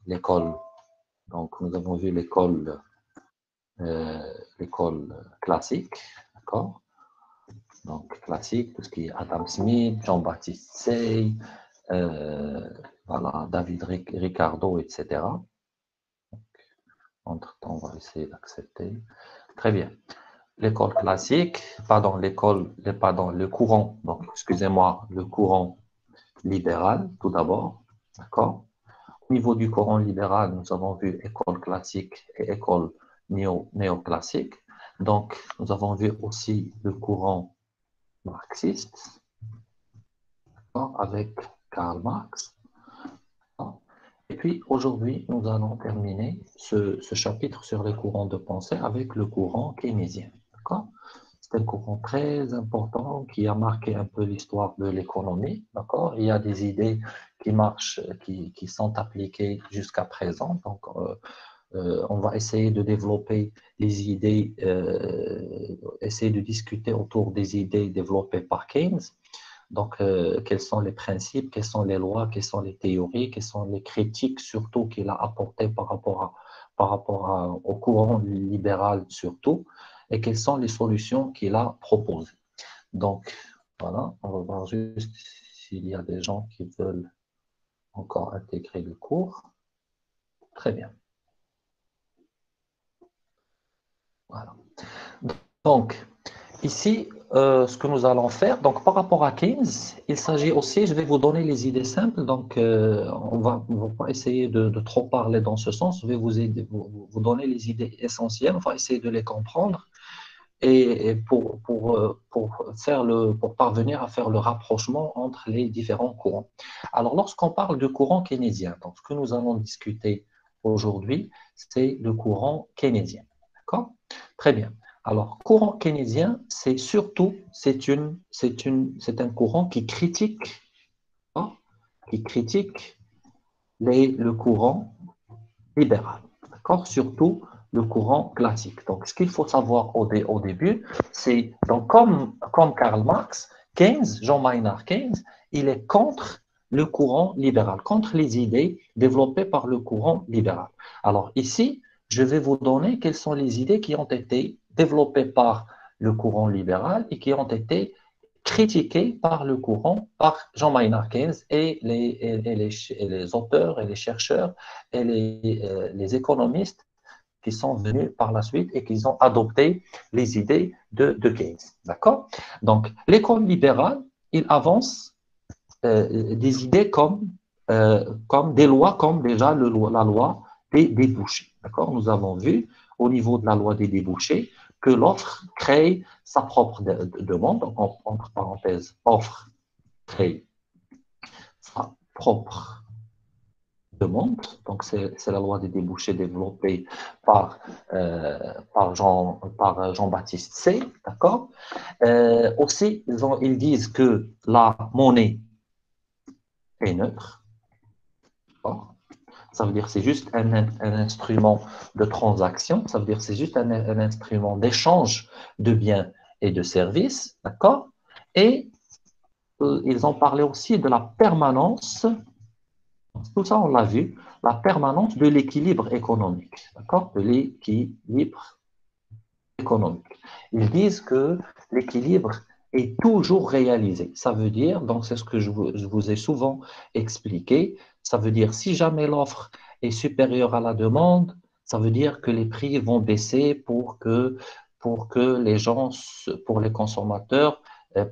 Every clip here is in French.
l'école. Donc, nous avons vu l'école classique, d'accord? Donc, classique, tout ce qui est Adam Smith, Jean-Baptiste Say, voilà, David Ricardo, etc. Entre-temps, on va essayer d'accepter. Très bien. L'école classique, le courant, donc, excusez-moi, le courant libéral, tout d'abord, d'accord? Au niveau du courant libéral, nous avons vu école classique et école néoclassique. Donc, nous avons vu aussi le courant marxiste, avec Karl Marx. Et puis, aujourd'hui, nous allons terminer ce chapitre sur les courants de pensée avec le courant keynésien. D'accord? C'est un courant très important qui a marqué un peu l'histoire de l'économie. D'accord? Il y a des idées qui marchent, qui sont appliquées jusqu'à présent. Donc, on va essayer de développer les idées, essayer de discuter autour des idées développées par Keynes. Donc, quels sont les principes, quelles sont les lois, quelles sont les théories, quelles sont les critiques surtout qu'il a apportées au courant libéral surtout, et quelles sont les solutions qu'il a proposées. Donc, voilà, on va voir juste s'il y a des gens qui veulent encore intégrer le cours. Très bien. Voilà. Donc, ici, ce que nous allons faire, donc par rapport à Keynes, il s'agit aussi, je vais vous donner les idées simples, donc on va pas essayer de trop parler dans ce sens, je vais vous donner les idées essentielles, on va essayer de les comprendre et pour parvenir à faire le rapprochement entre les différents courants. Alors, lorsqu'on parle de courant keynésien, donc ce que nous allons discuter aujourd'hui, c'est le courant keynésien. D'accord? Très bien. Alors, courant keynésien, c'est surtout, c'est un courant hein, qui critique le courant libéral. D'accord? Surtout le courant classique. Donc, ce qu'il faut savoir au début, c'est, donc, comme Karl Marx, Jean Maynard Keynes, il est contre le courant libéral, contre les idées développées par le courant libéral. Alors, ici, je vais vous donner quelles sont les idées qui ont été développées par le courant libéral et qui ont été critiquées par le courant, par Jean Maynard Keynes et les auteurs et les chercheurs et les économistes qui sont venus par la suite et qui ont adopté les idées de Keynes. D'accord? Donc, l'école libérale, il avance des idées comme des lois, comme déjà la loi des débouchés. D'accord? Nous avons vu au niveau de la loi des débouchés que l'offre crée sa propre demande, donc entre parenthèses, offre crée sa propre demande. Donc, c'est la loi des débouchés développée par Jean-Baptiste Say, d'accord? Aussi, ils disent que la monnaie est neutre. Ça veut dire que c'est juste un instrument de transaction, ça veut dire que c'est juste un instrument d'échange de biens et de services, d'accord? Et ils ont parlé aussi de la permanence, tout ça on l'a vu, la permanence de l'équilibre économique, d'accord? De l'équilibre économique. Ils disent que l'équilibre est toujours réalisé. Ça veut dire, donc c'est ce que je vous ai souvent expliqué, ça veut dire si jamais l'offre est supérieure à la demande, ça veut dire que les prix vont baisser pour que les gens, pour les consommateurs,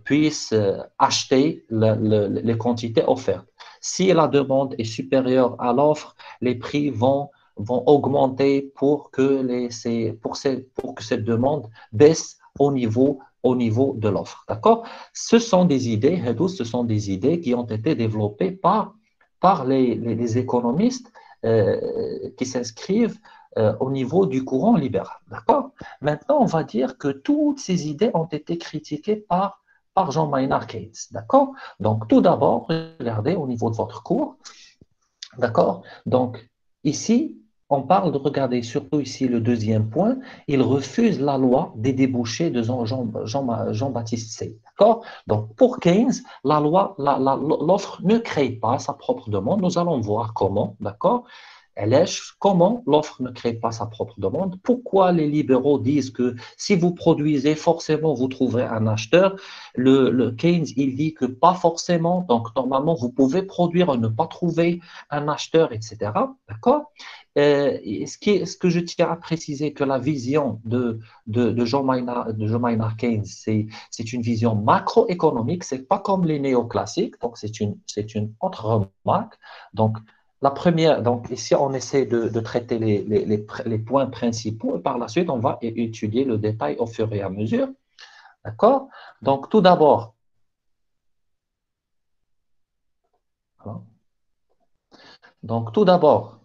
puissent acheter les quantités offertes. Si la demande est supérieure à l'offre, les prix vont augmenter pour que cette demande baisse au niveau de l'offre. D'accord? Ce sont des idées, ce sont des idées qui ont été développées par les économistes qui s'inscrivent au niveau du courant libéral. D'accord? Maintenant, on va dire que toutes ces idées ont été critiquées par Jean Maynard Keynes. D'accord? Donc, tout d'abord, regardez au niveau de votre cours. D'accord? Donc, ici, on parle de regarder surtout ici le deuxième point. Il refuse la loi des débouchés de Jean-Baptiste Say. D'accord? Donc, pour Keynes, l'offre ne crée pas sa propre demande. Nous allons voir comment. D'accord? Comment l'offre ne crée pas sa propre demande? Pourquoi les libéraux disent que si vous produisez, forcément, vous trouverez un acheteur? Le Keynes, il dit que pas forcément. Donc, normalement, vous pouvez produire et ne pas trouver un acheteur, etc. D'accord? Ce que je tiens à préciser, que la vision de John Maynard Keynes, c'est une vision macroéconomique, c'est pas comme les néoclassiques, donc c'est une autre remarque. Donc, la première, donc ici, on essaie de traiter les points principaux et par la suite, on va étudier le détail au fur et à mesure. D'accord? Donc, tout d'abord, hein, tout d'abord,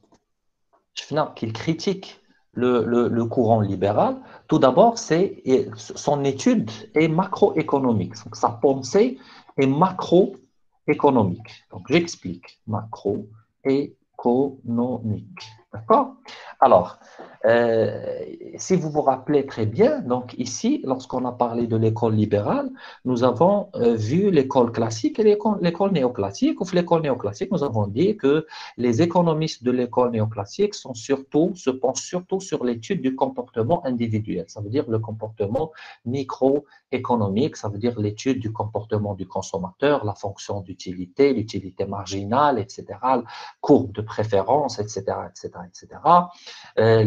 Schnapp, qu'il critique le courant libéral, tout d'abord, son étude est macroéconomique. Donc, sa pensée est macroéconomique. Donc, j'explique. Macroéconomique. D'accord? Alors, euh, si vous vous rappelez très bien, donc ici, lorsqu'on a parlé de l'école libérale, nous avons vu l'école classique et l'école néoclassique. Ou l'école néoclassique, nous avons dit que les économistes de l'école néoclassique se penchent surtout sur l'étude du comportement individuel. Ça veut dire le comportement microéconomique, ça veut dire l'étude du comportement du consommateur, la fonction d'utilité, l'utilité marginale, etc., courbe de préférence, etc., etc., etc.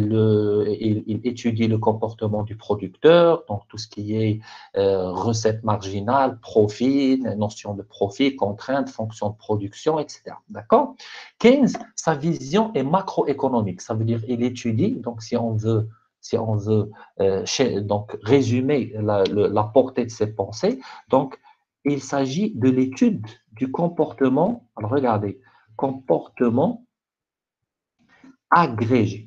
Il étudie le comportement du producteur, donc tout ce qui est recette marginale, profit, notion de profit, contrainte, fonction de production, etc. D'accord? Keynes, sa vision est macroéconomique, ça veut dire il étudie, donc si on veut donc résumer la portée de ses pensées, donc il s'agit de l'étude du comportement, alors regardez, comportement agrégé.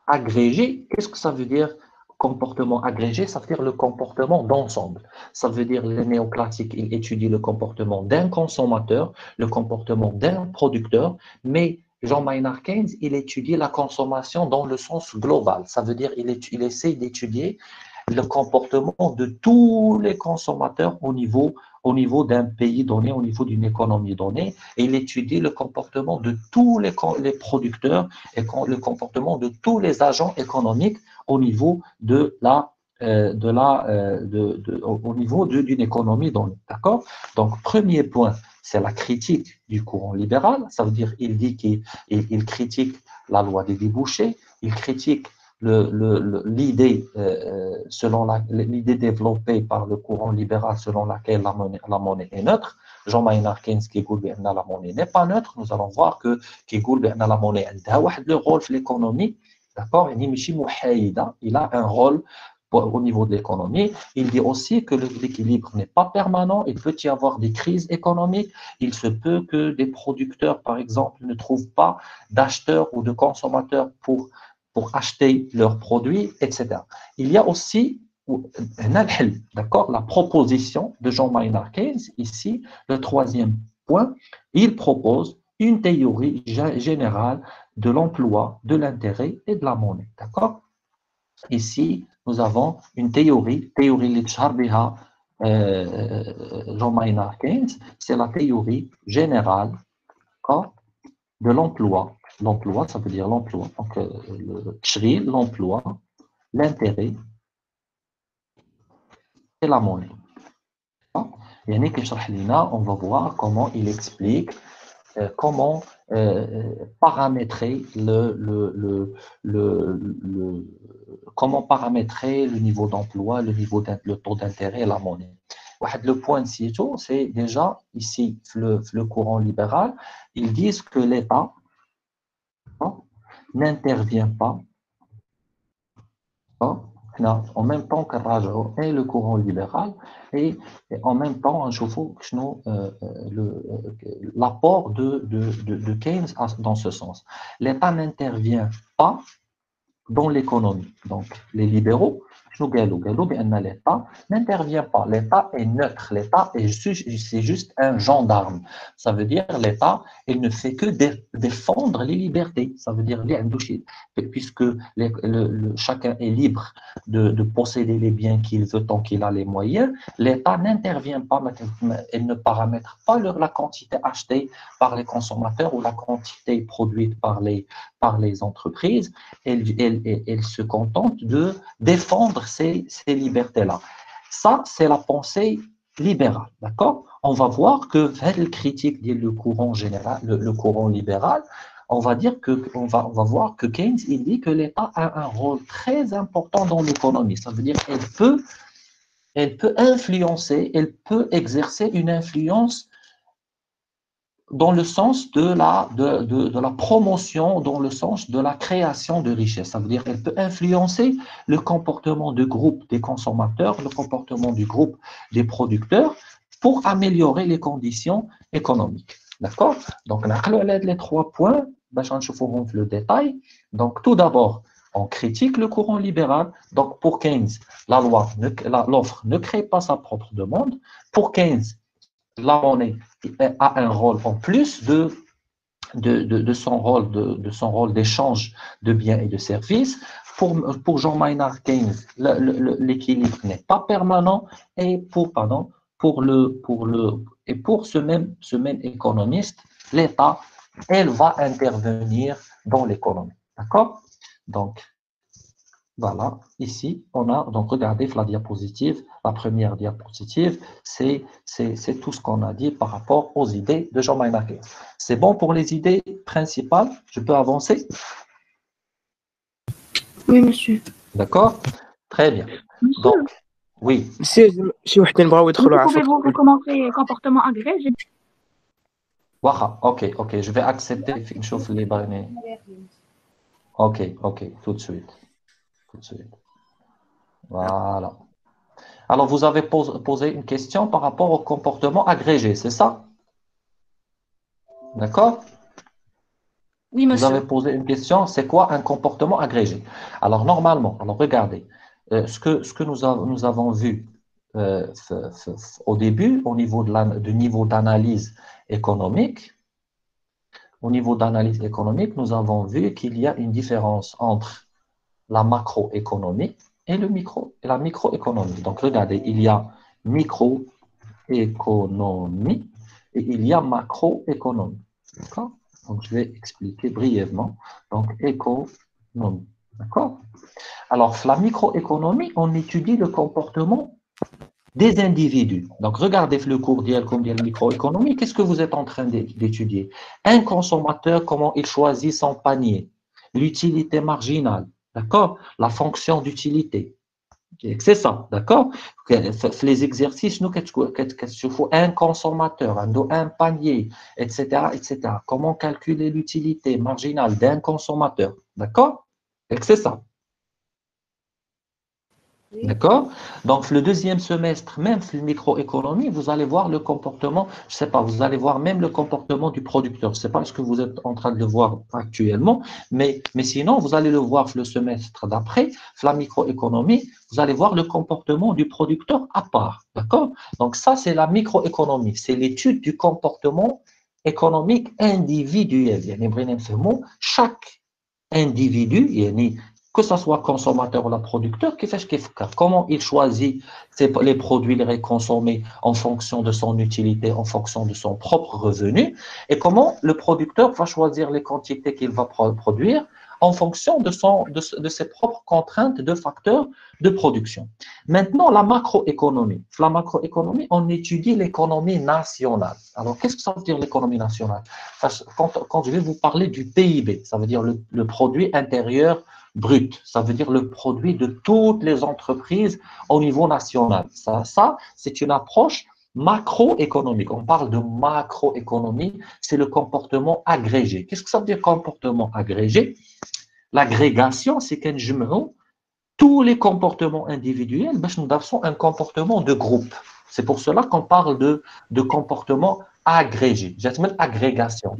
Agrégé, qu'est-ce que ça veut dire comportement agrégé? Ça veut dire le comportement d'ensemble. Ça veut dire les néoclassiques, ils étudient le comportement d'un consommateur, le comportement d'un producteur, mais Jean Maynard Keynes, il étudie la consommation dans le sens global. Ça veut dire il essaie d'étudier le comportement de tous les consommateurs au niveau d'un pays donné, au niveau d'une économie donnée, et il étudie le comportement de tous les producteurs et le comportement de tous les agents économiques au niveau au niveau d'une économie donnée. D'accord? Donc, premier point, c'est la critique du courant libéral. Ça veut dire il dit qu'il critique la loi des débouchés, il critique l'idée l'idée développée par le courant libéral selon laquelle la monnaie est neutre. Jean Maynard Keynes qui dit que la monnaie n'est pas neutre. Nous allons voir que qui dit que la monnaie a le rôle dans l'économie, d'accord? Il a un rôle au niveau de l'économie. Il dit aussi que l'équilibre n'est pas permanent. Il peut y avoir des crises économiques. Il se peut que des producteurs, par exemple, ne trouvent pas d'acheteurs ou de consommateurs pour acheter leurs produits, etc. Il y a aussi d'accord, la proposition de Jean Maynard Keynes, ici, le troisième point, il propose une théorie générale de l'emploi, de l'intérêt et de la monnaie. D'accord? Ici, nous avons une théorie Jean Maynard Keynes, c'est la théorie générale de l'emploi. L'emploi, ça veut dire l'emploi. Donc, l'emploi, l'intérêt et la monnaie. On va voir comment il explique comment paramétrer comment paramétrer le niveau d'emploi, le taux d'intérêt et la monnaie. Le point c'est déjà ici le courant libéral, ils disent que l'État n'intervient pas en même temps que Rajo et le courant libéral, et en même temps, l'apport de Keynes dans ce sens. L'État n'intervient pas dans l'économie. Donc, les libéraux, l'État n'intervient pas. L'État est neutre. L'État c'est juste un gendarme. Ça veut dire l'État, il ne fait que défendre les libertés. Ça veut dire puisque chacun est libre de posséder les biens qu'il veut tant qu'il a les moyens, l'État n'intervient pas, il ne paramètre pas la quantité achetée par les consommateurs ou la quantité produite par les entreprises. Elle se contente de défendre ces libertés-là. Ça, c'est la pensée libérale, d'accord? On va voir que le critique le courant général, le courant libéral, on va va voir que Keynes, il dit que l'État a un rôle très important dans l'économie. Ça veut dire qu'elle peut influencer, elle peut exercer une influence dans le sens de la promotion, dans le sens de la création de richesse. Ça veut dire qu'elle peut influencer le comportement du groupe des consommateurs, le comportement du groupe des producteurs pour améliorer les conditions économiques. D'accord? Donc, on a les 3 points, le détail. Donc, tout d'abord, on critique le courant libéral. Donc, pour Keynes, l'offre ne crée pas sa propre demande. Pour Keynes, la monnaie a un rôle en plus de son rôle d'échange de biens et de services. Pour Jean Maynard Keynes, l'équilibre n'est pas permanent et pour ce même économiste, l'État, elle va intervenir dans l'économie. D'accord? Donc, voilà, ici, on a, donc regardez la diapositive, la première diapositive, c'est tout ce qu'on a dit par rapport aux idées de Jean Maynard Keynes. C'est bon pour les idées principales? Je peux avancer? Oui, monsieur. D'accord? Très bien. Monsieur, donc, oui. Pouvez-vous recommencer comportement agrégé? Ok, je vais accepter. Les barres. Ok, tout de suite. Voilà. Alors, vous avez posé une question par rapport au comportement agrégé, c'est ça? D'accord? Oui, Vous avez monsieur. posé une question, c'est quoi un comportement agrégé? Alors, normalement, regardez, ce que nous avons vu au début, au niveau du niveau d'analyse économique, nous avons vu qu'il y a une différence entre la macroéconomie et la microéconomie. Donc, regardez, il y a microéconomie et il y a macroéconomie. D'accord? Donc, je vais expliquer brièvement. Donc, économie. D'accord? Alors, la microéconomie, on étudie le comportement des individus. Donc, regardez le cours d'IEL comme de microéconomie. Qu'est-ce que vous êtes en train d'étudier? Un consommateur, comment il choisit son panier, l'utilité marginale, d'accord? La fonction d'utilité. C'est ça, d'accord? Les exercices, nous, qu'est-ce qu'il faut? Un consommateur, un panier, etc. Comment calculer l'utilité marginale d'un consommateur, d'accord? C'est ça. D'accord? Donc, le deuxième semestre, même le microéconomie, vous allez voir le comportement, je ne sais pas, vous allez voir même le comportement du producteur. Je ne sais pas ce que vous êtes en train de le voir actuellement, mais sinon, vous allez le voir le semestre d'après, la microéconomie, vous allez voir le comportement du producteur à part. D'accord? Donc, ça, c'est la microéconomie. C'est l'étude du comportement économique individuel. Chaque individu, que ce soit consommateur ou la producteur, comment il choisit les produits les consommer en fonction de son utilité, en fonction de son propre revenu, et comment le producteur va choisir les quantités qu'il va produire en fonction de ses propres contraintes de facteurs de production. Maintenant, la macroéconomie. La macroéconomie, on étudie l'économie nationale. Alors, qu'est-ce que ça veut dire l'économie nationale? Quand je vais vous parler du PIB, ça veut dire le produit intérieur brut, ça veut dire le produit de toutes les entreprises au niveau national. Ça c'est une approche macroéconomique. On parle de macroéconomie, c'est le comportement agrégé. Qu'est-ce que ça veut dire comportement agrégé? L'agrégation, c'est qu'un jumeau, tous les comportements individuels, nous avons un comportement de groupe. C'est pour cela qu'on parle de comportement agrégé. J'appelle agrégation.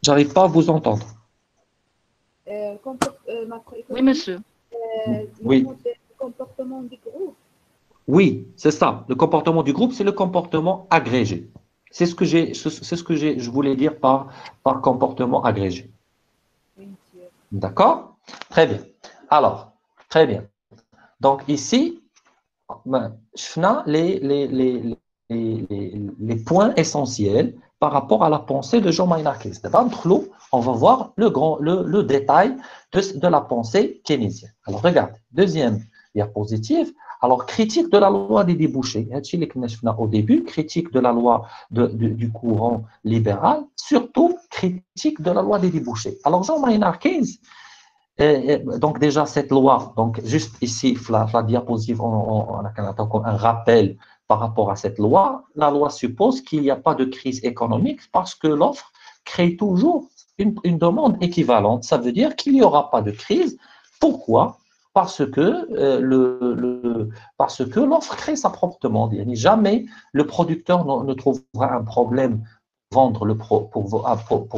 J'arrive pas à vous entendre. Oui, monsieur. Oui, le comportement du groupe. oui, c'est ça. Le comportement du groupe, c'est le comportement agrégé. C'est ce que je voulais dire par comportement agrégé. Oui, monsieur. D'accord? Très bien. Alors, très bien. Donc ici, je les points essentiels par rapport à la pensée de Jean Maynard Keynes. On va voir le détail de la pensée keynésienne. Alors, regarde, deuxième diapositive. Alors, critique de la loi des débouchés. Au début, critique de la loi du courant libéral, surtout critique de la loi des débouchés. Alors, Jean Maynard Keynes, donc déjà cette loi, donc juste ici, la diapositive, on a un rappel par rapport à cette loi. La loi suppose qu'il n'y a pas de crise économique parce que l'offre crée toujours une demande équivalente. Ça veut dire qu'il n'y aura pas de crise. Pourquoi? Parce que l'offre crée sa propre demande. Jamais le producteur ne trouvera un problème pour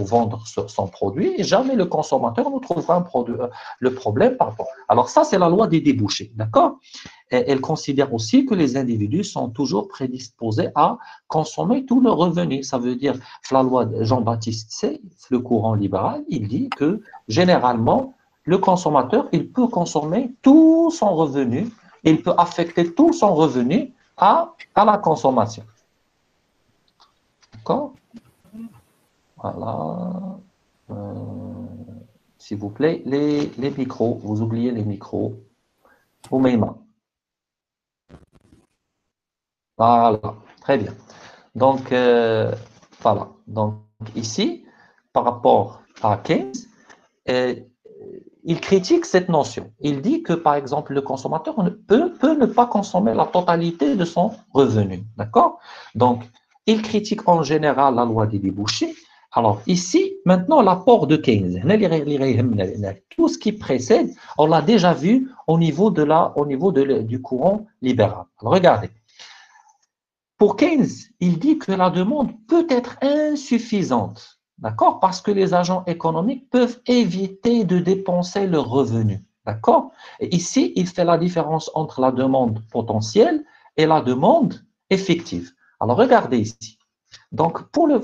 vendre son produit, et jamais le consommateur ne trouvera le problème. Pardon. Alors ça, c'est la loi des débouchés, d'accord? Elle considère aussi que les individus sont toujours prédisposés à consommer tous leurs revenus. Ça veut dire, la loi de Jean-Baptiste C, le courant libéral, il dit que généralement, le consommateur, il peut consommer tout son revenu, il peut affecter tout son revenu à la consommation. D'accord? Voilà. S'il vous plaît, les micros, vous oubliez les micros. Oumaima. Voilà, très bien. Donc, voilà. Donc, ici, par rapport à Keynes, il critique cette notion. Il dit que, par exemple, le consommateur peut ne pas consommer la totalité de son revenu. D'accord? Donc, il critique en général la loi des débouchés. Alors, ici, maintenant, l'apport de Keynes. Tout ce qui précède, on l'a déjà vu au niveau du courant libéral. Alors, regardez. Pour Keynes, il dit que la demande peut être insuffisante, d'accord? Parce que les agents économiques peuvent éviter de dépenser leurs revenus, d'accord? Et ici, il fait la différence entre la demande potentielle et la demande effective. Alors, regardez ici. Donc, pour le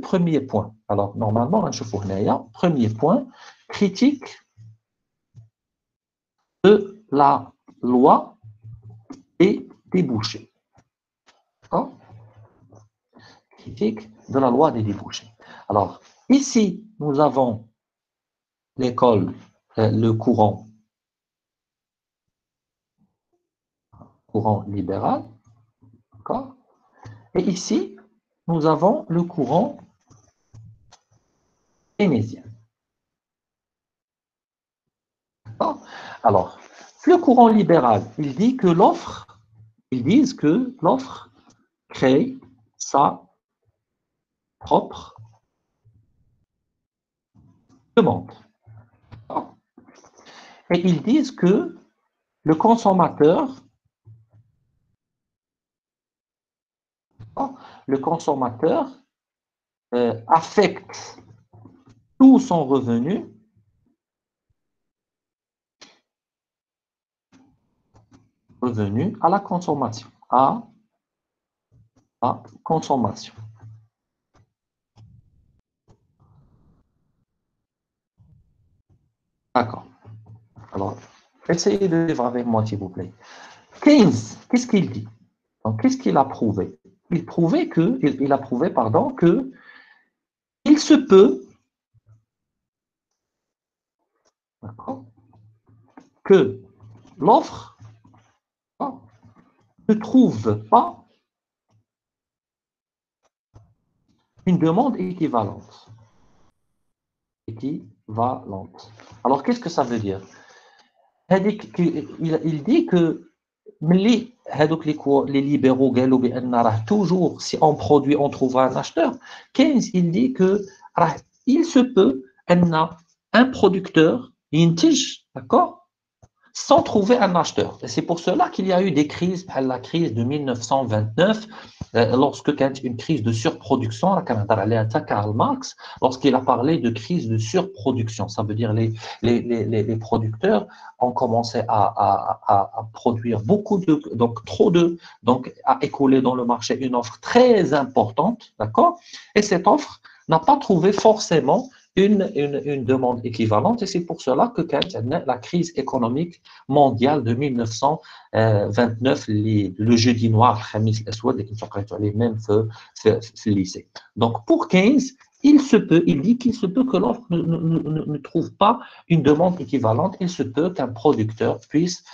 premier point, alors normalement, premier point, critique de la loi des débouchés. D'accord? Critique de la loi des débouchés. Alors, ici, nous avons l'école, le courant libéral. D'accord? Et ici, nous avons le courant keynésien. Alors, le courant libéral, ils disent que l'offre crée sa propre demande. Et ils disent que le consommateur affecte tout son revenu à la consommation. À la consommation. D'accord. Alors, essayez de vivre avec moi, s'il vous plaît. Keynes, qu'est-ce qu'il dit? Donc, qu'est-ce qu'il a prouvé? Il a prouvé, que il se peut que l'offre ne trouve pas une demande équivalente. Alors, qu'est-ce que ça veut dire? Il dit que les libéraux toujours, si on produit, on trouvera un acheteur. Keynes, il dit que il se peut un producteur, d'accord? sans trouver un acheteur. Et c'est pour cela qu'il y a eu des crises, la crise de 1929, lorsque quand une crise de surproduction, Karl Marx, lorsqu'il a parlé de crise de surproduction, ça veut dire les producteurs ont commencé à produire beaucoup de, donc trop de, donc à écouler dans le marché une offre très importante, d'accord? Et cette offre n'a pas trouvé forcément une demande équivalente, et c'est pour cela que quand la crise économique mondiale de 1929, le jeudi noir, les mêmes lycée. Donc pour Keynes, il dit qu'il se peut que l'offre ne trouve pas une demande équivalente, il se peut qu'un producteur puisse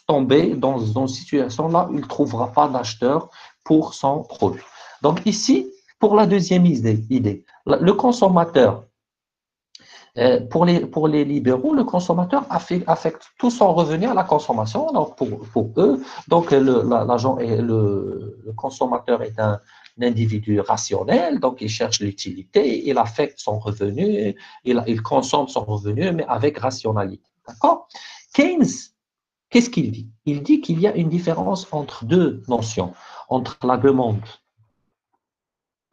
tomber dans une situation là où il ne trouvera pas d'acheteur pour son produit. Donc ici, pour la deuxième idée, le consommateur, pour les libéraux, le consommateur affecte tout son revenu à la consommation. Alors pour eux, donc le consommateur est un individu rationnel, donc il cherche l'utilité, il affecte son revenu, il consomme son revenu, mais avec rationalité. D'accord? Keynes, qu'est-ce qu'il dit? Il dit qu'il y a une différence entre deux notions, entre la demande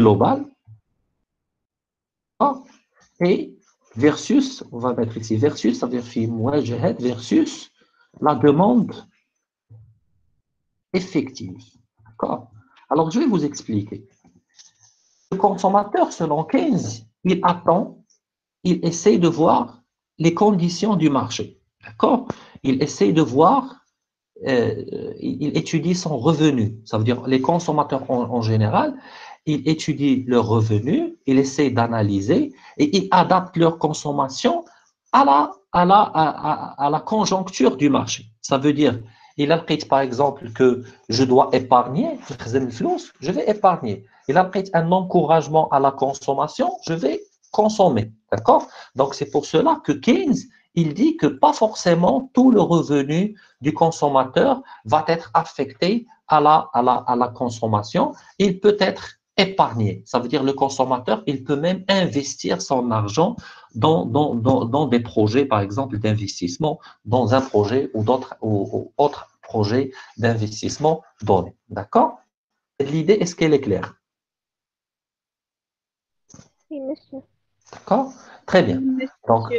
globale et versus, on va mettre ici versus, ça veut dire versus la demande effective. D'accord? Alors, je vais vous expliquer. Le consommateur, selon Keynes, il attend, il essaie de voir les conditions du marché. D'accord? Il essaie de voir, il étudie son revenu. Ça veut dire les consommateurs en général, ils étudient leur revenu, ils essaient d'analyser et ils adaptent leur consommation à la conjoncture du marché. Ça veut dire, il apprête par exemple que je dois épargner, je vais épargner. Il apprête un encouragement à la consommation, je vais consommer. D'accord? Donc c'est pour cela que Keynes, il dit que pas forcément tout le revenu du consommateur va être affecté à la consommation. Il peut être épargné. Ça veut dire le consommateur, il peut même investir son argent dans des projets, par exemple, d'investissement, dans un projet ou autres projets d'investissement donnés. D'accord? L'idée, est-ce qu'elle est claire? Oui, monsieur. D'accord? Très bien. Donc,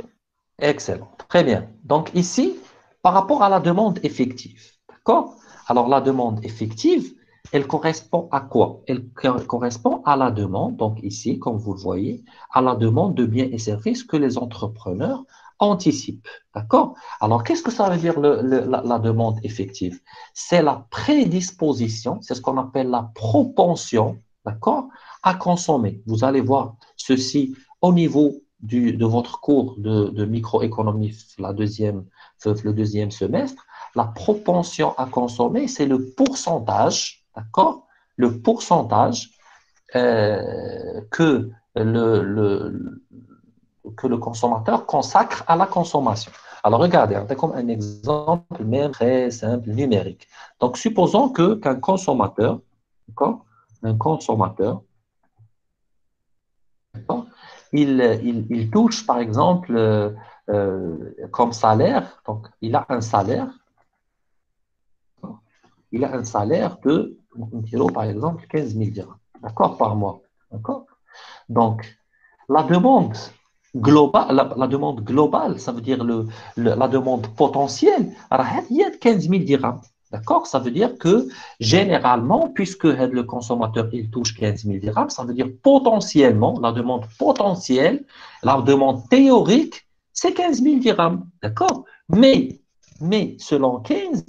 excellent. Très bien. Donc, ici, par rapport à la demande effective, d'accord? Alors, la demande effective, elle correspond à quoi? Elle correspond à la demande, donc ici, comme vous le voyez, à la demande de biens et services que les entrepreneurs anticipent. D'accord? Alors, qu'est-ce que ça veut dire la demande effective? C'est la prédisposition, c'est ce qu'on appelle la propension, d'accord, à consommer. Vous allez voir ceci au niveau de votre cours de microéconomie, le deuxième semestre. La propension à consommer, c'est le pourcentage, d'accord? Le pourcentage que le consommateur consacre à la consommation. Alors, regardez, c'est comme un exemple même très simple, numérique. Donc, supposons qu'un consommateur, d'accord? Un consommateur, d'accord? Il touche, par exemple, comme salaire, donc il a un salaire, de, par exemple, 15 000 dirhams, d'accord, par mois. D'accord? Donc, la demande la demande globale, ça veut dire la demande potentielle, il y a 15 000 dirhams. D'accord? Ça veut dire que généralement, puisque le consommateur il touche 15 000 dirhams, ça veut dire potentiellement, la demande potentielle, la demande théorique, c'est 15 000 dirhams. D'accord? Mais selon Keynes,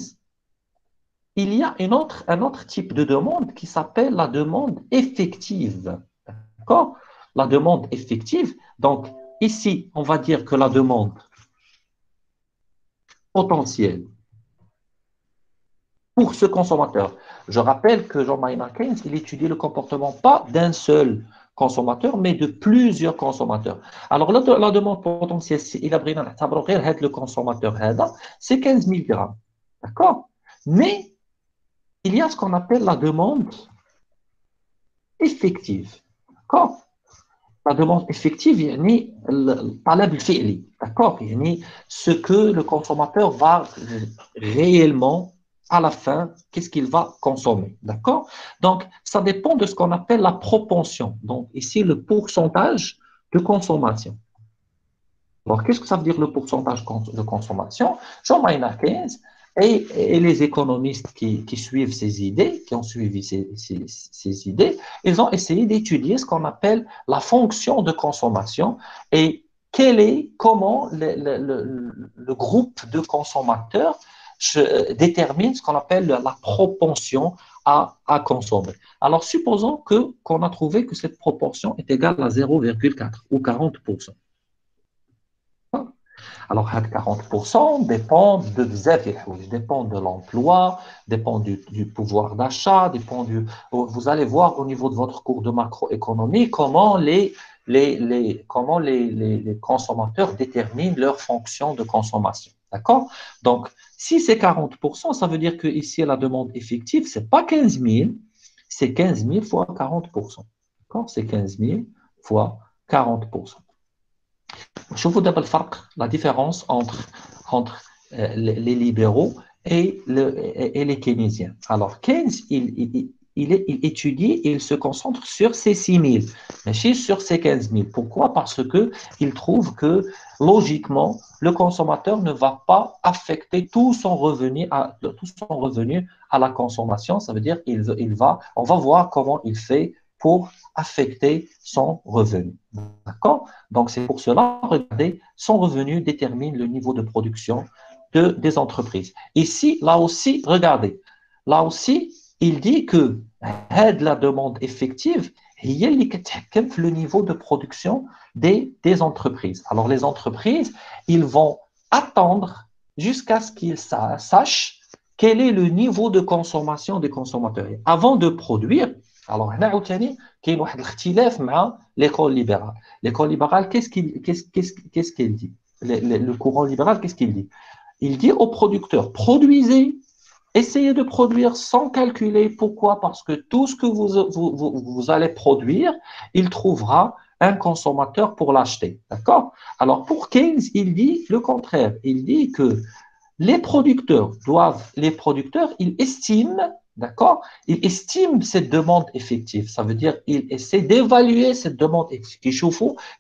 il y a un autre type de demande qui s'appelle la demande effective. D'accord? La demande effective, donc ici, on va dire que la demande potentielle pour ce consommateur. Je rappelle que Jean-Marie Keynes, il étudie le comportement pas d'un seul consommateur, mais de plusieurs consommateurs. Alors, la demande potentielle, si il a pris le consommateur, c'est 15 000 grammes. D'accord? Mais il y a ce qu'on appelle la demande effective. D'accord? La demande effective, يعني الطلب الفعلي, d'accord? يعني ce que le consommateur va réellement, à la fin, qu'est-ce qu'il va consommer, d'accord? Donc, ça dépend de ce qu'on appelle la propension. Donc, ici, le pourcentage de consommation. Alors, qu'est-ce que ça veut dire le pourcentage de consommation? Jean-Maïna 15 et les économistes qui suivent ces idées, qui ont suivi ces idées, ils ont essayé d'étudier ce qu'on appelle la fonction de consommation et comment le groupe de consommateurs détermine ce qu'on appelle la propension à consommer. Alors, supposons qu'on a trouvé que cette proportion est égale à 0,4 ou 40%. Alors, 40% dépend de bzaf de choses, dépend de l'emploi, dépend du pouvoir d'achat, vous allez voir au niveau de votre cours de macroéconomie comment les consommateurs déterminent leur fonction de consommation. D'accord? Donc, si c'est 40%, ça veut dire que ici la demande effective, c'est pas 15 000, c'est 15 000 fois 40%. D'accord? C'est 15 000 fois 40%. Je vous donne la différence entre les libéraux et les keynésiens. Alors, Keynes, il étudie et il se concentre sur ces 6 000, mais sur ces 15 000. Pourquoi? Parce qu'il trouve que, logiquement, le consommateur ne va pas affecter tout son revenu à la consommation. Ça veut dire on va voir comment il fait pour affecter son revenu. D'accord? Donc, c'est pour cela, regardez, son revenu détermine le niveau de production des entreprises. Ici, là aussi, regardez, là aussi, il dit que la demande effective, il y a le niveau de production des entreprises. Alors, les entreprises, ils vont attendre jusqu'à ce qu'ils sachent quel est le niveau de consommation des consommateurs. Avant de produire, alors, هنا عاوتاني كاين واحد الاختلاف مع l'école libérale. L'école libérale, qu'est-ce qu'elle dit? Le courant libéral, qu'est-ce qu'il dit? Il dit aux producteurs, produisez, essayez de produire sans calculer. Pourquoi? Parce que tout ce que vous allez produire, il trouvera un consommateur pour l'acheter. D'accord? Alors, pour Keynes, il dit le contraire. Il dit que les producteurs, ils estiment, d'accord? Ils estiment cette demande effective. Ça veut dire qu'ils essaient d'évaluer cette demande effective.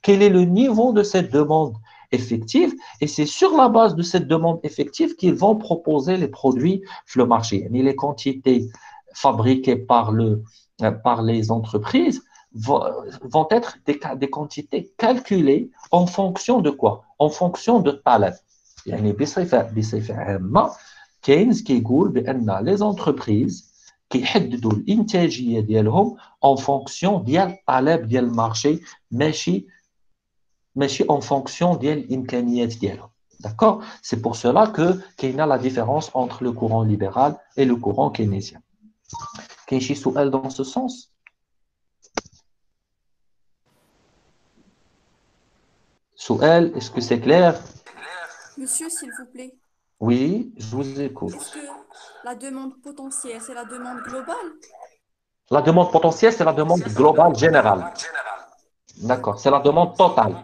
Quel est le niveau de cette demande effective? Et c'est sur la base de cette demande effective qu'ils vont proposer les produits sur le marché. Et les quantités fabriquées par les entreprises vont être des quantités calculées en fonction de quoi? En fonction de talent. يعني بصفة عامة كاينز كيقول بأن لي زونتربريز كيحددوا الإنتاجية ديالهم en fonction ديال الطلب ديال المارشي ماشي en fonction ديال الإمكانيات ديالهم. D'accord? C'est pour cela que كاينه la différence entre le courant libéral et le courant keynésien. كاين شي سؤال dans ce sens? سؤال, est-ce que c'est clair? Monsieur, s'il vous plaît, Oui, je vous écoute. est-ce que la demande potentielle, c'est la demande globale? La demande potentielle, c'est la demande globale générale. D'accord, c'est la demande totale.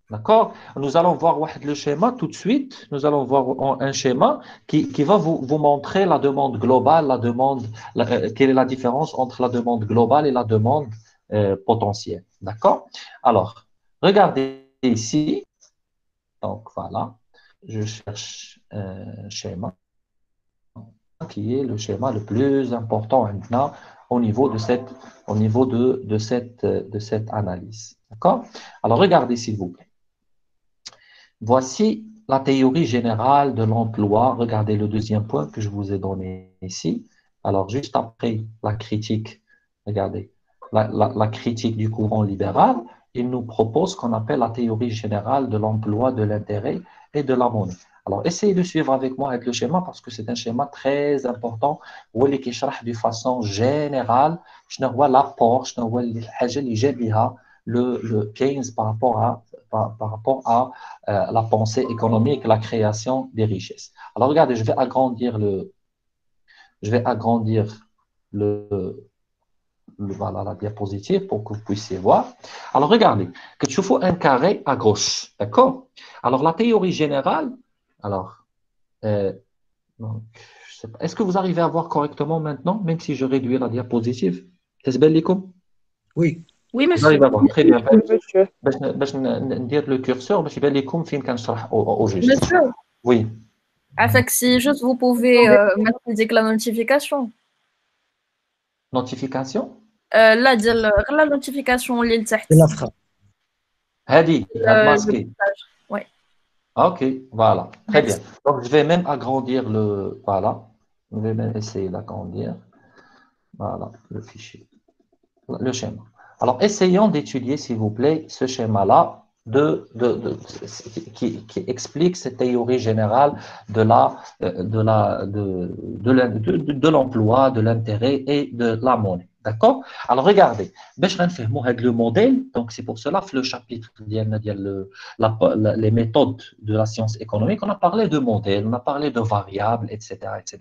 D'accord? Nous allons voir le schéma tout de suite. Nous allons voir un schéma qui va vous montrer la demande globale, quelle est la différence entre la demande globale et la demande potentielle. D'accord? Alors, regardez ici. Donc, voilà. Je cherche un schéma qui est le schéma le plus important maintenant au niveau de cette analyse. D'accord? Alors, regardez s'il vous plaît. Voici la théorie générale de l'emploi. Regardez le deuxième point que je vous ai donné ici. Alors, juste après la critique, regardez, la critique du courant libéral, il nous propose ce qu'on appelle la théorie générale de l'emploi, de l'intérêt et de la monnaie. Alors, essayez de suivre avec moi avec le schéma parce que c'est un schéma très important où il est de façon générale l'apport, le Keynes par rapport à la pensée économique, la création des richesses. Alors, regardez, je vais agrandir voilà, la diapositive pour que vous puissiez voir. Alors, regardez, que tu fais un carré à gauche, d'accord? Alors, la théorie générale, alors, euh, donc, je sais pas, est-ce que vous arrivez à voir correctement maintenant, même si je réduis la diapositive? Est-ce bel écho? Oui. Oui, Vous arrivez monsieur. à voir, très bien. Oui, monsieur. باش ندير le curseur باش يبان لكم فين كنشرح au juste. Monsieur, Oui, avec si juste vous pouvez mettre la notification. notification. Là, la notification اللي لتحت. C'est la phrase. هذه masqué. message. Oui. Ok, voilà, très bien. Merci. Donc, je vais même agrandir le. Voilà, je vais même essayer d'agrandir. Voilà, le fichier, le schéma. Alors, essayons d'étudier, s'il vous plaît, ce schéma-là qui explique cette théorie générale de l'emploi, de l'intérêt et de la monnaie. D'accord? Alors, regardez, le modèle, donc c'est pour cela que le chapitre les méthodes de la science économique, on a parlé de modèles, on a parlé de variables, etc., etc.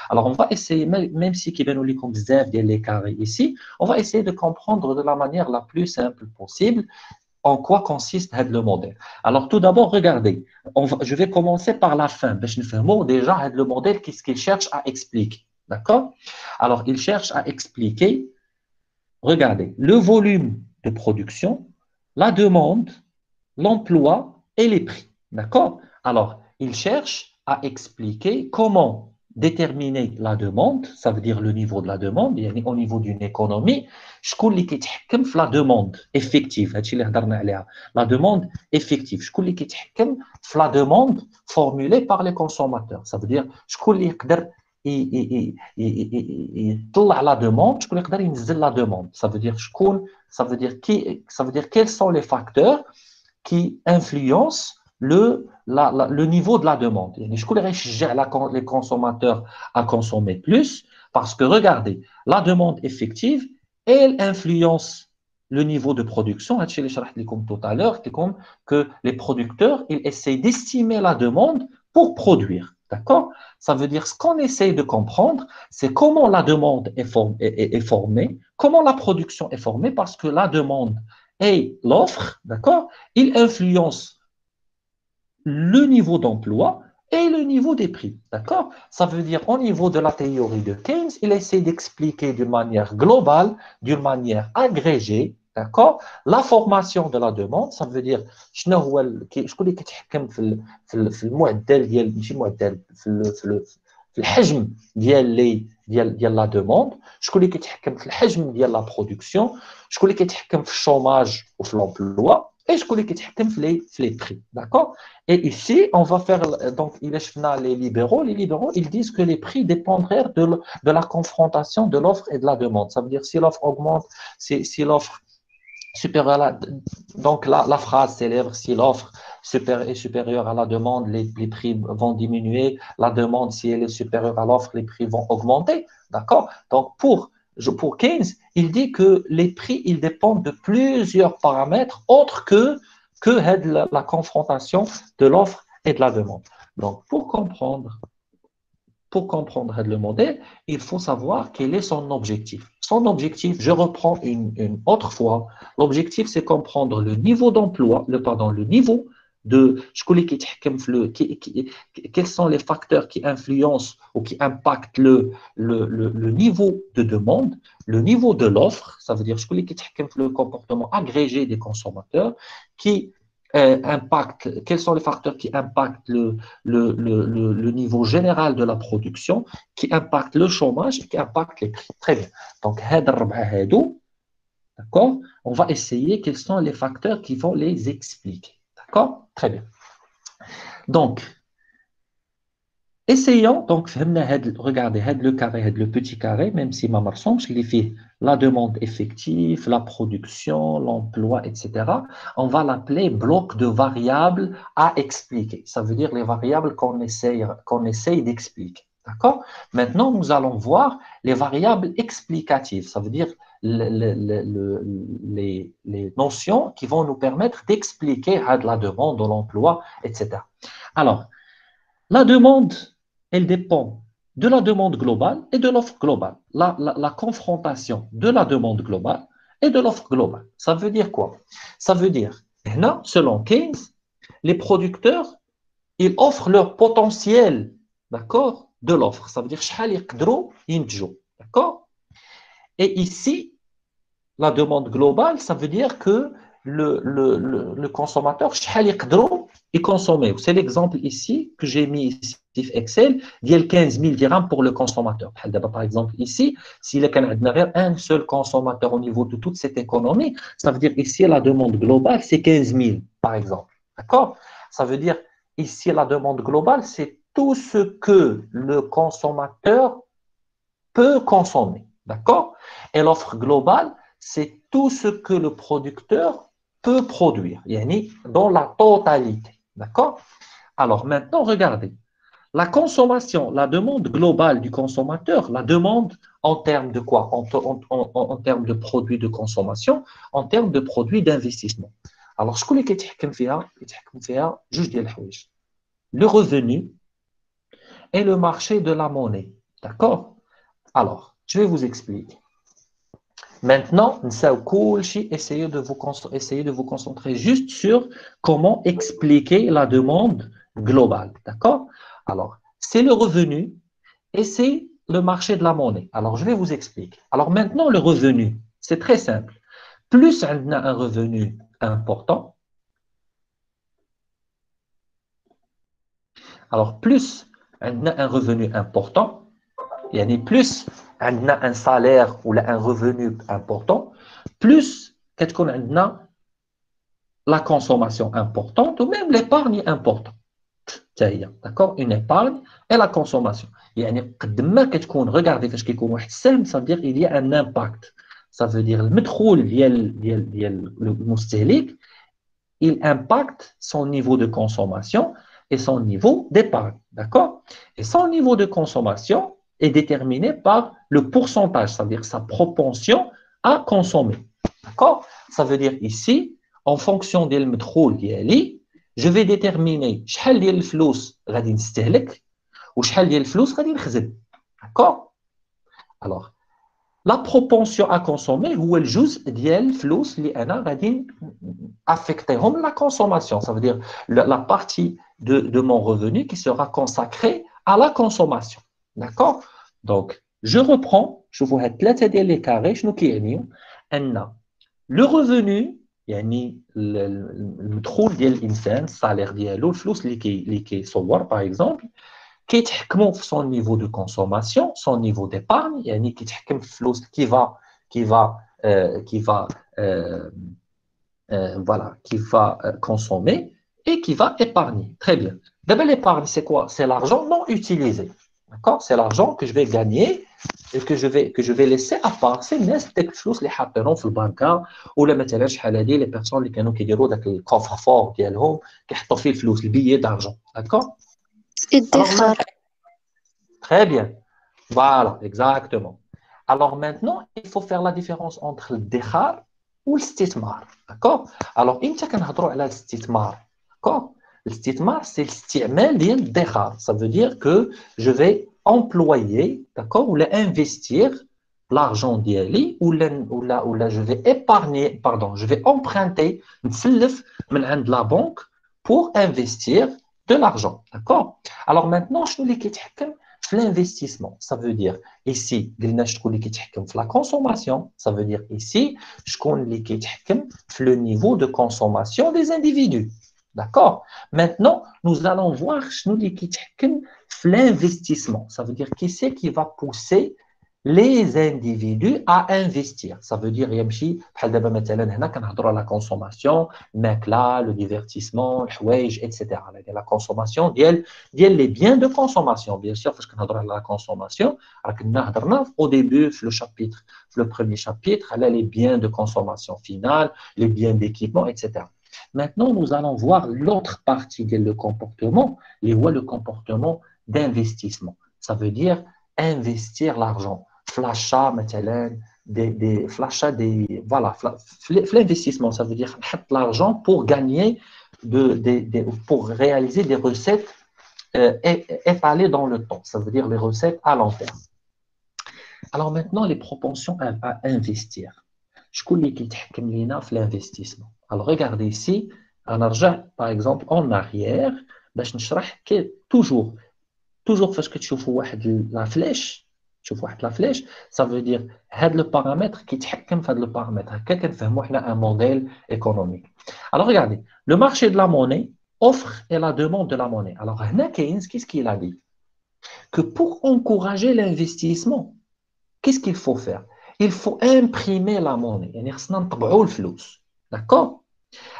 Alors, on va essayer, même si qui nous comme les carrés ici, on va essayer de comprendre de la manière la plus simple possible en quoi consiste le modèle. Alors, tout d'abord, regardez, je vais commencer par la fin. Déjà, le modèle, qu'est-ce qu'il cherche à expliquer? D'accord? Alors, il cherche à expliquer, regardez, le volume de production, la demande, l'emploi et les prix. D'accord? Alors, il cherche à expliquer comment déterminer la demande, ça veut dire le niveau de la demande, au niveau d'une économie, شكون اللي كيتحكم في la demande effective, هادشي اللي هضرنا عليها, la demande effective, شكون اللي كيتحكم في la demande formulée par les consommateurs, ça veut dire شكون اللي يقدر يطلع la demande, شكون اللي يقدر ينزل la demande, ça veut dire شكون, ça veut dire quels sont les facteurs qui influencent le niveau de la demande. Je vais les consommateurs à consommer plus parce que, regardez, la demande effective, elle influence le niveau de production. Je l'ai dit tout à l'heure, que les producteurs, ils essayent d'estimer la demande pour produire. D'accord? Ça veut dire ce qu'on essaye de comprendre, c'est comment la demande est formée, comment la production est formée, parce que la demande et l'offre, d'accord, ils influencent le niveau d'emploi et le niveau des prix, d'accord? Ça veut dire au niveau de la théorie de Keynes, il essaie d'expliquer d'une manière globale, d'une manière agrégée, d'accord? La formation de la demande, ça veut dire شنو هو شكون اللي كيتحكم في المعدل ديال ماشي المعدل في الحجم ديال لا دوموند, شكون اللي كيتحكم في الحجم ديال لا برودكسيون, شكون اللي كيتحكم في الشوماج وفي l'emploi, et شكون اللي كيتحكم في les prix, d'accord? Et ici, on va faire, donc, les libéraux, ils disent que les prix dépendent de la confrontation de l'offre et de la demande. Ça veut dire si l'offre augmente, si l'offre supérieure à donc la phrase célèbre, si l'offre est supérieure à la demande, les prix vont diminuer. La demande, si elle est supérieure à l'offre, les prix vont augmenter. D'accord? Donc, pour Keynes, il dit que les prix, ils dépendent de plusieurs paramètres autres que la confrontation de l'offre et de la demande. Donc, pour comprendre le modèle, il faut savoir quel est son objectif. Son objectif, je reprends une autre fois, l'objectif, c'est comprendre le niveau d'emploi, le niveau de quels sont les facteurs qui influencent ou qui impactent le niveau de demande, le niveau de l'offre, ça veut dire le comportement agrégé des consommateurs, quels sont les facteurs qui impactent le niveau général de la production, qui impactent le chômage et qui impactent les prix. Très bien. Donc, d'accord, on va essayer quels sont les facteurs qui vont les expliquer. D'accord? Très bien. Donc, essayons, donc, regardez, le carré, le petit carré, même si ma marson, je fait la demande effective, la production, l'emploi, etc. On va l'appeler bloc de variables à expliquer. Ça veut dire les variables qu'on essaye d'expliquer. D'accord? Maintenant, nous allons voir les variables explicatives. Ça veut dire les notions qui vont nous permettre d'expliquer la demande, l'emploi, etc. Alors, la demande, elle dépend de la demande globale et de l'offre globale. La confrontation de la demande globale et de l'offre globale. Ça veut dire quoi? Ça veut dire, là, selon Keynes, les producteurs, ils offrent leur potentiel, d'accord, de l'offre. Ça veut dire, شحال يقدروا ينتجوا, d'accord? Et ici, la demande globale, ça veut dire que le consommateur, شحال يقدروا يكonsommer. C'est l'exemple ici que j'ai mis ici, Excel, il y a 15 000 dirhams pour le consommateur. Par exemple, ici, s'il y a un seul consommateur au niveau de toute cette économie, ça veut dire ici, la demande globale, c'est 15 000, par exemple. D'accord? Ça veut dire ici, la demande globale, c'est tout ce que le consommateur peut consommer. D'accord? Et l'offre globale, c'est tout ce que le producteur peut produire, yani dans la totalité. D'accord? Alors maintenant, regardez. La consommation, la demande globale du consommateur, la demande en termes de quoi? En termes de produits de consommation, en termes de produits d'investissement. Alors, je connais le revenu et le marché de la monnaie. D'accord? Alors, je vais vous expliquer. Maintenant, essayez de vous concentrer juste sur comment expliquer la demande globale. D'accord? Alors, c'est le revenu et c'est le marché de la monnaie. Alors, je vais vous expliquer. Alors, maintenant, le revenu, c'est très simple. Plus on a un revenu important, alors plus on a un revenu important, plus on a un salaire ou un revenu important, plus qu'on a la consommation importante ou même l'épargne importante. D'accord? Une épargne et la consommation. Regardez, ça veut dire qu'il y a un impact. Ça veut dire le moustélique, il impacte son niveau de consommation et son niveau d'épargne. D'accord? Et son niveau de consommation est déterminé par le pourcentage, c'est-à-dire sa propension à consommer. D'accord? Ça veut dire ici, en fonction du métro, je vais déterminer شحال ديال الفلوس غادي نستهلك وشحال ديال الفلوس غادي نخزن. D'accord? Alors, la propension à consommer هو الجزء ديال الفلوس اللي انا غادي affecteront la consommation. Ça veut dire la partie de mon revenu qui sera consacrée à la consommation. D'accord? Donc, je reprends, je vous هاد ثلاثه ديال لي كاري شنو كيعنيو ان le revenu يعني المدخول ديال الانسان الصالير ديالو الفلوس اللي كيصور باغ اكزومبل كيتحكموا في son niveau de consommation, son niveau d'épargne, يعني كيتحكم في الفلوس qui va consommer et qui va épargner. Très bien. D'abord, l'épargne, c'est quoi? C'est l'argent non utilisé. D'accord? C'est l'argent que je vais gagner et que je vais laisser à part. C'est quelque chose اللي حاطينهم في البنكة ولا مثلا شحال هذه les personnes اللي كانوا كيديروا داك الكوفر فور ديالهم كيحطوا فيه الفلوس البيي d'argent. D'accord? ادخار. Très bien. Voilà, exactement. Alors maintenant, il faut faire la différence entre le déchar ou le stitmar. D'accord? Alors, إمتى كنهضروا على الاستثمار. D'accord? L'istithmar, c'est l'isti'mal ديال الدخار. Ça veut dire que je vais employer, d'accord, ou investir l'argent ديالي ou je vais épargner, pardon, je vais emprunter نسلف من عند la banque pour investir de l'argent. D'accord? Alors maintenant, شنو اللي كيتحكم في l'investissement? Ça veut dire ici, قلنا شكون اللي كيتحكم في la consommation. Ça veut dire ici, شكون اللي كيتحكم في le niveau de consommation des individus. D'accord? Maintenant, nous allons voir l'investissement. Ça veut dire qui c'est qui va pousser les individus à investir. Ça veut dire, la consommation, le divertissement, etc. La consommation, les biens de consommation. Bien sûr, parce qu'on a la consommation, au début, le premier chapitre, les biens de consommation finale, les biens d'équipement, etc. Maintenant, nous allons voir l'autre partie du comportement, le comportement d'investissement. Ça veut dire investir l'argent. L'investissement, ça veut dire l'argent pour gagner, pour réaliser des recettes étalées dans le temps. Ça veut dire les recettes à long terme. Alors maintenant, les propensions à investir. Je connais qui l'investissement. Alors regardez ici, on a par exemple en arrière, باش نشرح toujours parce que tu vois la flèche, ça veut dire le paramètre qui تحكم في le paramètre. كنفهموا حنا un modèle économique. Alors regardez, le marché de la monnaie offre et la demande de la monnaie. Alors هنا Keynes, qu'est-ce qu'il a dit? Que pour encourager l'investissement, qu'est-ce qu'il faut faire? Il faut imprimer la monnaie. يعني خصنا نطبعوا الفلوس. D'accord?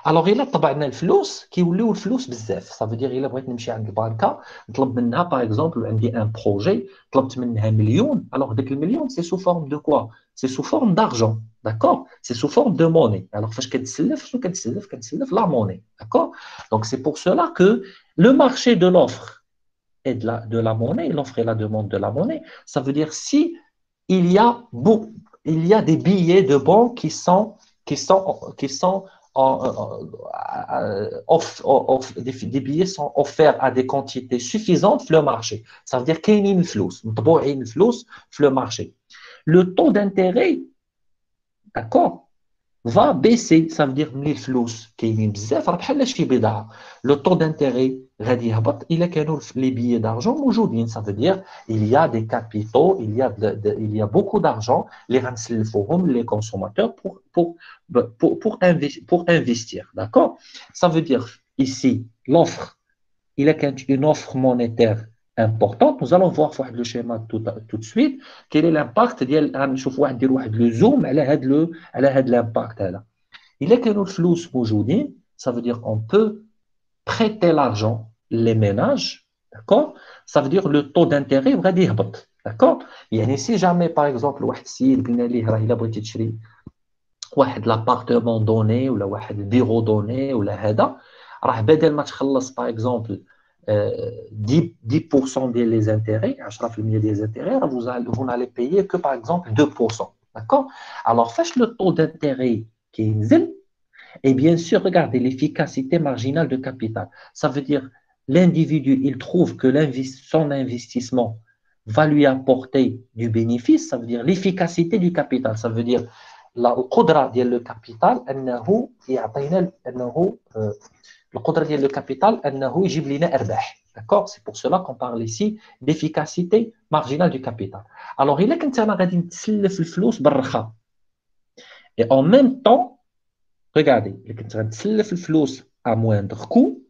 Alors, il a طبعنا الفلوس كيوليو الفلوس بزاف. Ça veut dire إلا بغيت نمشي عند البنكة نطلب منها par exemple عندي un projet طلبت منها مليون. Alors ديك المليون c'est sous forme de quoi? C'est sous forme d'argent. D'accord? C'est sous forme de monnaie. Alors فاش كتسلف شنو كتسلف؟ كتسلف la monnaie. D'accord? Donc c'est pour cela que le marché de l'offre et de la monnaie, l'offre et la demande de la monnaie, ça veut dire si il y a des billets de banque des billets sont offerts à des quantités suffisantes sur le marché. Ça veut dire qu'il y a une flous, le marché. Le taux d'intérêt, d'accord, va baisser. Ça veut dire que le taux d'intérêt il y a les billets d'argent موجودين. Ça veut dire il y a des capitaux, il y a beaucoup d'argent les consommateurs pour investir. D'accord? Ça veut dire ici l'offre, il y a une offre monétaire importante. Nous allons voir le schéma tout de suite. Quel est l'impact le zoom على l'impact هذا. Il y a que nos flous موجودين. Ça veut dire qu'on peut prêter l'argent les ménages. D'accord? Ça veut dire le taux d'intérêt غادي يهبط. D'accord? يعني si jamais par exemple واحد السيد قلنا ليه راه الا بغيتي تشري واحد l'appartement donné ولا واحد البيرو donné ولا هذا راه بدل ما تخلص par exemple 10% des intérêts, 10% des intérêts, vous n'allez payer que par exemple 2%. D'accord? Alors, faites le taux d'intérêt qui est et bien sûr, regardez l'efficacité marginale de capital. Ça veut dire l'individu, il trouve que son investissement va lui apporter du bénéfice. Ça veut dire l'efficacité du capital. Ça veut dire la القدرة ديال le capital أنه يعطينا أنه القدرة ديال le capital أنه يجيب لنا أرباح. D'accord? C'est pour cela qu'on parle ici d'efficacité marginale du capital. Alors, il est كنت أنا غادي نتسلف الفلوس بالرخا. Et en même temps, regardez, il est كنت غادي نتسلف الفلوس à moindre coût.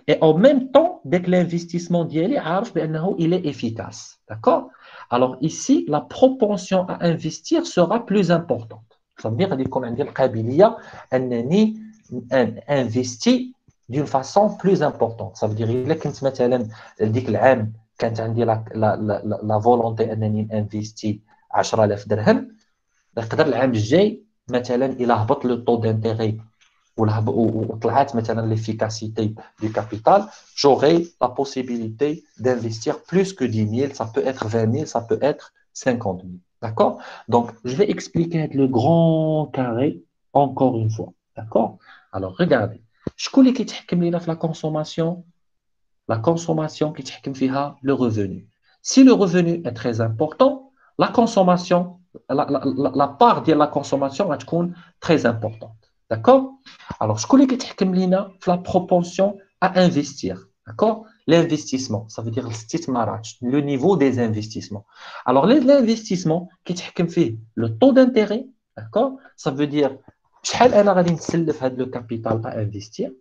Et en même temps, dès que l'investissement ديالي عارف بأنه il est efficace. D'accord? Alors ici, la propension à investir sera plus importante. Ça veut dire غادي يكون عندي القابلية أنني investir d'une façon plus importante. Ça veut dire إلا كنت مثلا ديك العام كانت عندي la volonté أنني انفيستي 10,000 درهم نقدر العام الجاي مثلا إلا هبط لو طو دانتيغي وطلعت مثلا l'efficacité du capital, j'aurai la possibilité d'investir plus que 10 000, ça peut être 20 000, ça peut être 50 000. D'accord? Donc, je vais expliquer le grand carré encore une fois. D'accord? Alors, regardez. شكون اللي كيتحكم لينا في la consommation كيتحكم فيها le revenu. Si le revenu est très important, la consommation, la part de la consommation va être très importante. D'accord? Alors, شكون اللي كيتحكم لينا في la propension à investir. D'accord? L'investissement, ça veut dire الاستثمارات, le niveau des investissements. Alors, l'investissement كيتحكم فيه le taux d'intérêt. D'accord? Ça veut dire شحال انا غادي نسلف هذا لو كابيتال à investir.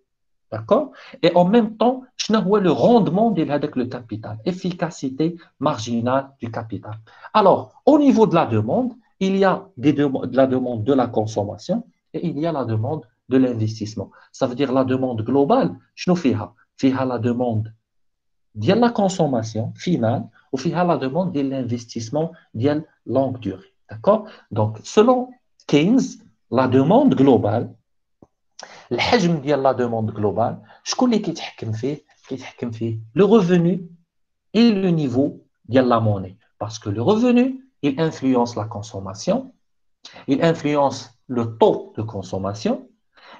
D'accord? Et en même temps, شنو هو le rendement de هذاك le capital, efficacité marginale du capital. Alors, au niveau de la demande, il y a de la demande de la consommation et il y a la demande de l'investissement. Ça veut dire la demande globale, شنو فيها؟ فيها la demande ديال la consommation finale ou فيها la demande de l'investissement ديال longue durée. D'accord? Donc, selon Keynes, la demande globale, الحجم ديال la demande globale, شكون اللي كيتحكم فيه؟ كيتحكم فيه le revenu et le niveau ديال la monnaie. Parce que le revenu, il influence la consommation, il influence le taux de consommation,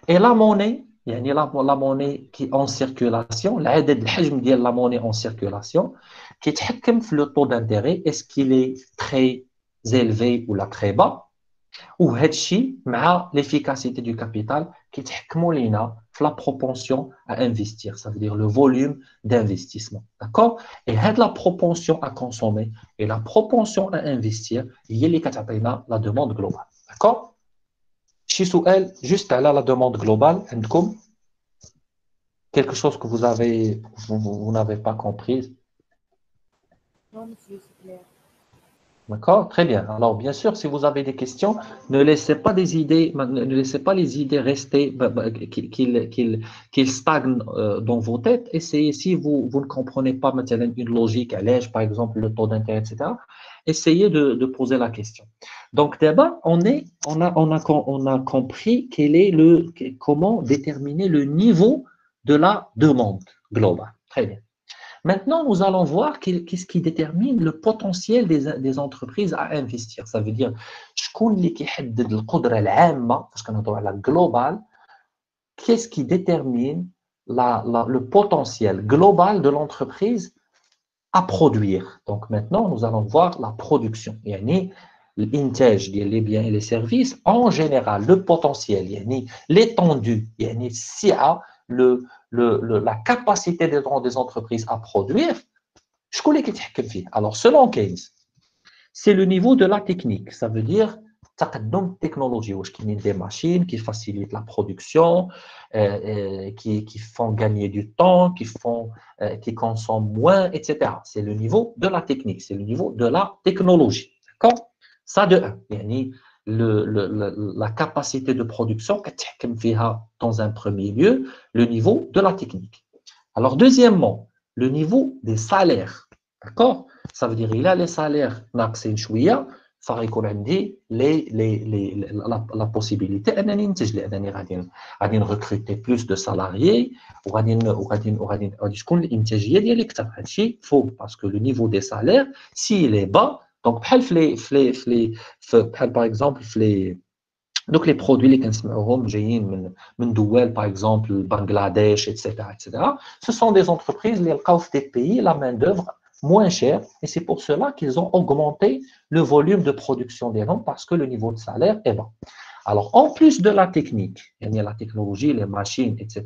et la monnaie, يعني la monnaie qui est en circulation, العدد الحجم ديال la monnaie en circulation كيتحكم في le taux d'intérêt, est-ce qu'il est très élevé ou là très bas. وهذا الشيء مع l'efficacité du capital كيتحكموا لينا في la propension à investir, ça veut dire le volume d'investissement, d'accord. Et هاد la propension à consommer et la propension à investir هي اللي كتعطينا la demande globale, d'accord. شي سؤال juste على la demande globale عندكم quelque chose que vous n'avez pas compris. Non, monsieur, c'est clair. D'accord, très bien. Alors, bien sûr, si vous avez des questions, ne laissez pas les idées rester, qu'ils stagnent dans vos têtes. Essayez, si vous ne comprenez pas maintenant une logique à l'âge, par exemple, le taux d'intérêt, etc., essayez de poser la question. Donc, d'abord, on a compris comment déterminer le niveau de la demande globale. Très bien. Maintenant, nous allons voir qu'est-ce qui détermine le potentiel des entreprises à investir. Ça veut dire, parce qu'on a la globale, qu'est-ce qui détermine le potentiel global de l'entreprise à produire. Donc maintenant, nous allons voir la production. Yani, l'intègre les biens et les services, en général, le potentiel, yani, l'étendue, yani, la capacité des entreprises à produire, alors selon Keynes, c'est le niveau de la technique. Ça veut dire technologie, des machines qui facilitent la production, qui font gagner du temps, qui consomment moins, etc. C'est le niveau de la technique, c'est le niveau de la technologie. D'accord? Ça de un. La capacité de production, dans un premier lieu, le niveau de la technique. Alors, deuxièmement, le niveau des salaires. D'accord? Ça veut dire il a les salaires ناقصين شوية فغيكون عندي la possibilité أنني ننتج لأنني غادي نغوكروتي بلوس دو سالاريي وغادي تكون الإنتاجية ديالي أكثر. هادشي فوق باسكو لو نيفو دي سالير سي لي با دونك بحال بحال باغ اكزومبل دوك لي برودوي اللي كنسمعوهم جايين من دول باغ اكزومبل بنغلاديش etc. Ce sont des entreprises اللي لقاو في دي بيي لا مان دوفر moins cher, et c'est pour cela qu'ils ont augmenté le volume de production des noms parce que le niveau de salaire est bas. Alors, en plus de la technique, il y a la technologie, les machines, etc.,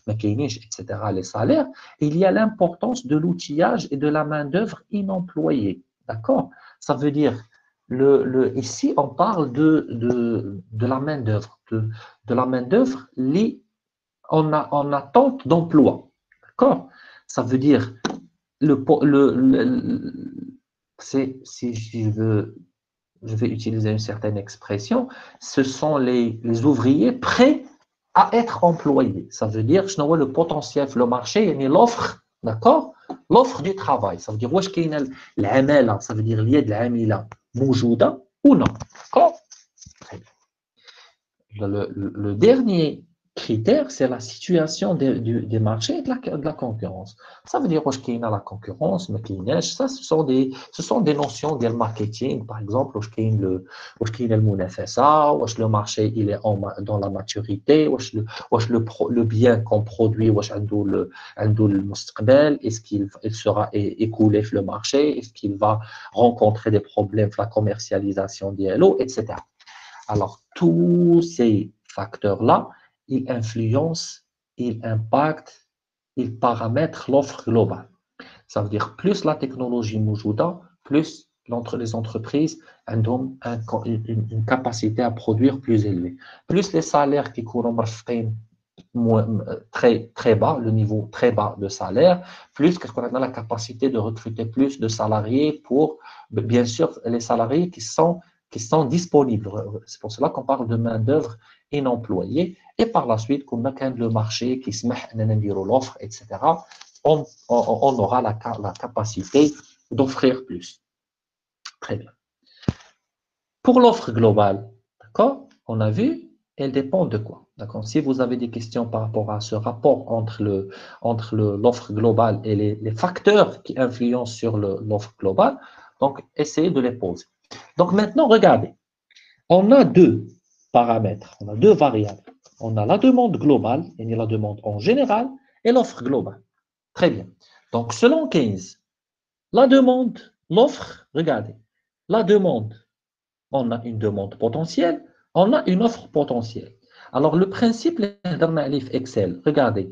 etc., les salaires, il y a l'importance de l'outillage et de la main-d'œuvre inemployée. D'accord? Ça veut dire, ici, on parle de la main-d'œuvre, de la main-d'œuvre en attente d'emploi. D'accord? Ça veut dire, si je vais utiliser une certaine expression, ce sont les ouvriers prêts à être employés. Ça veut dire, je vois le potentiel, le marché, il y a l'offre, d'accord? L'offre du travail. Ça veut dire, واش كاين العمالة, ça veut dire اليد العاملة موجودة ou non. D'accord? Le dernier critère, c'est la situation des marchés et de la concurrence. Ça veut dire qu'il y a la concurrence, mais qu'il y a, ça, ce sont des notions de marketing. Par exemple, il y a le munafasa, le marché il est dans la maturité, le bien qu'on produit, le mustaqbal, est-ce qu'il sera écoulé sur le marché, est-ce qu'il va rencontrer des problèmes sur la commercialisation des lots, etc. Alors, tous ces facteurs-là, il influence, il impacte, il paramètre l'offre globale. Ça veut dire plus la technologie moujuda, plus les entreprises ont une capacité à produire plus élevée. Plus les salaires qui courent très, très bas, le niveau très bas de salaire, plus qu'on a la capacité de recruter plus de salariés pour, bien sûr, les salariés qui sont disponibles. C'est pour cela qu'on parle de main-d'œuvre inemployée. Et par la suite, comme on a le marché qui se met à l'offre, etc., on aura la capacité d'offrir plus. Très bien. Pour l'offre globale, d'accord, on a vu, elle dépend de quoi? D'accord. Si vous avez des questions par rapport à ce rapport entre l'offre globale et les facteurs qui influencent sur l'offre globale, donc essayez de les poser. Donc maintenant, regardez, on a deux paramètres, on a deux variables. On a la demande globale, et la demande en général, et l'offre globale. Très bien. Donc, selon Keynes, la demande, l'offre, regardez, la demande, on a une demande potentielle, on a une offre potentielle. Alors, le principe, Excel, regardez.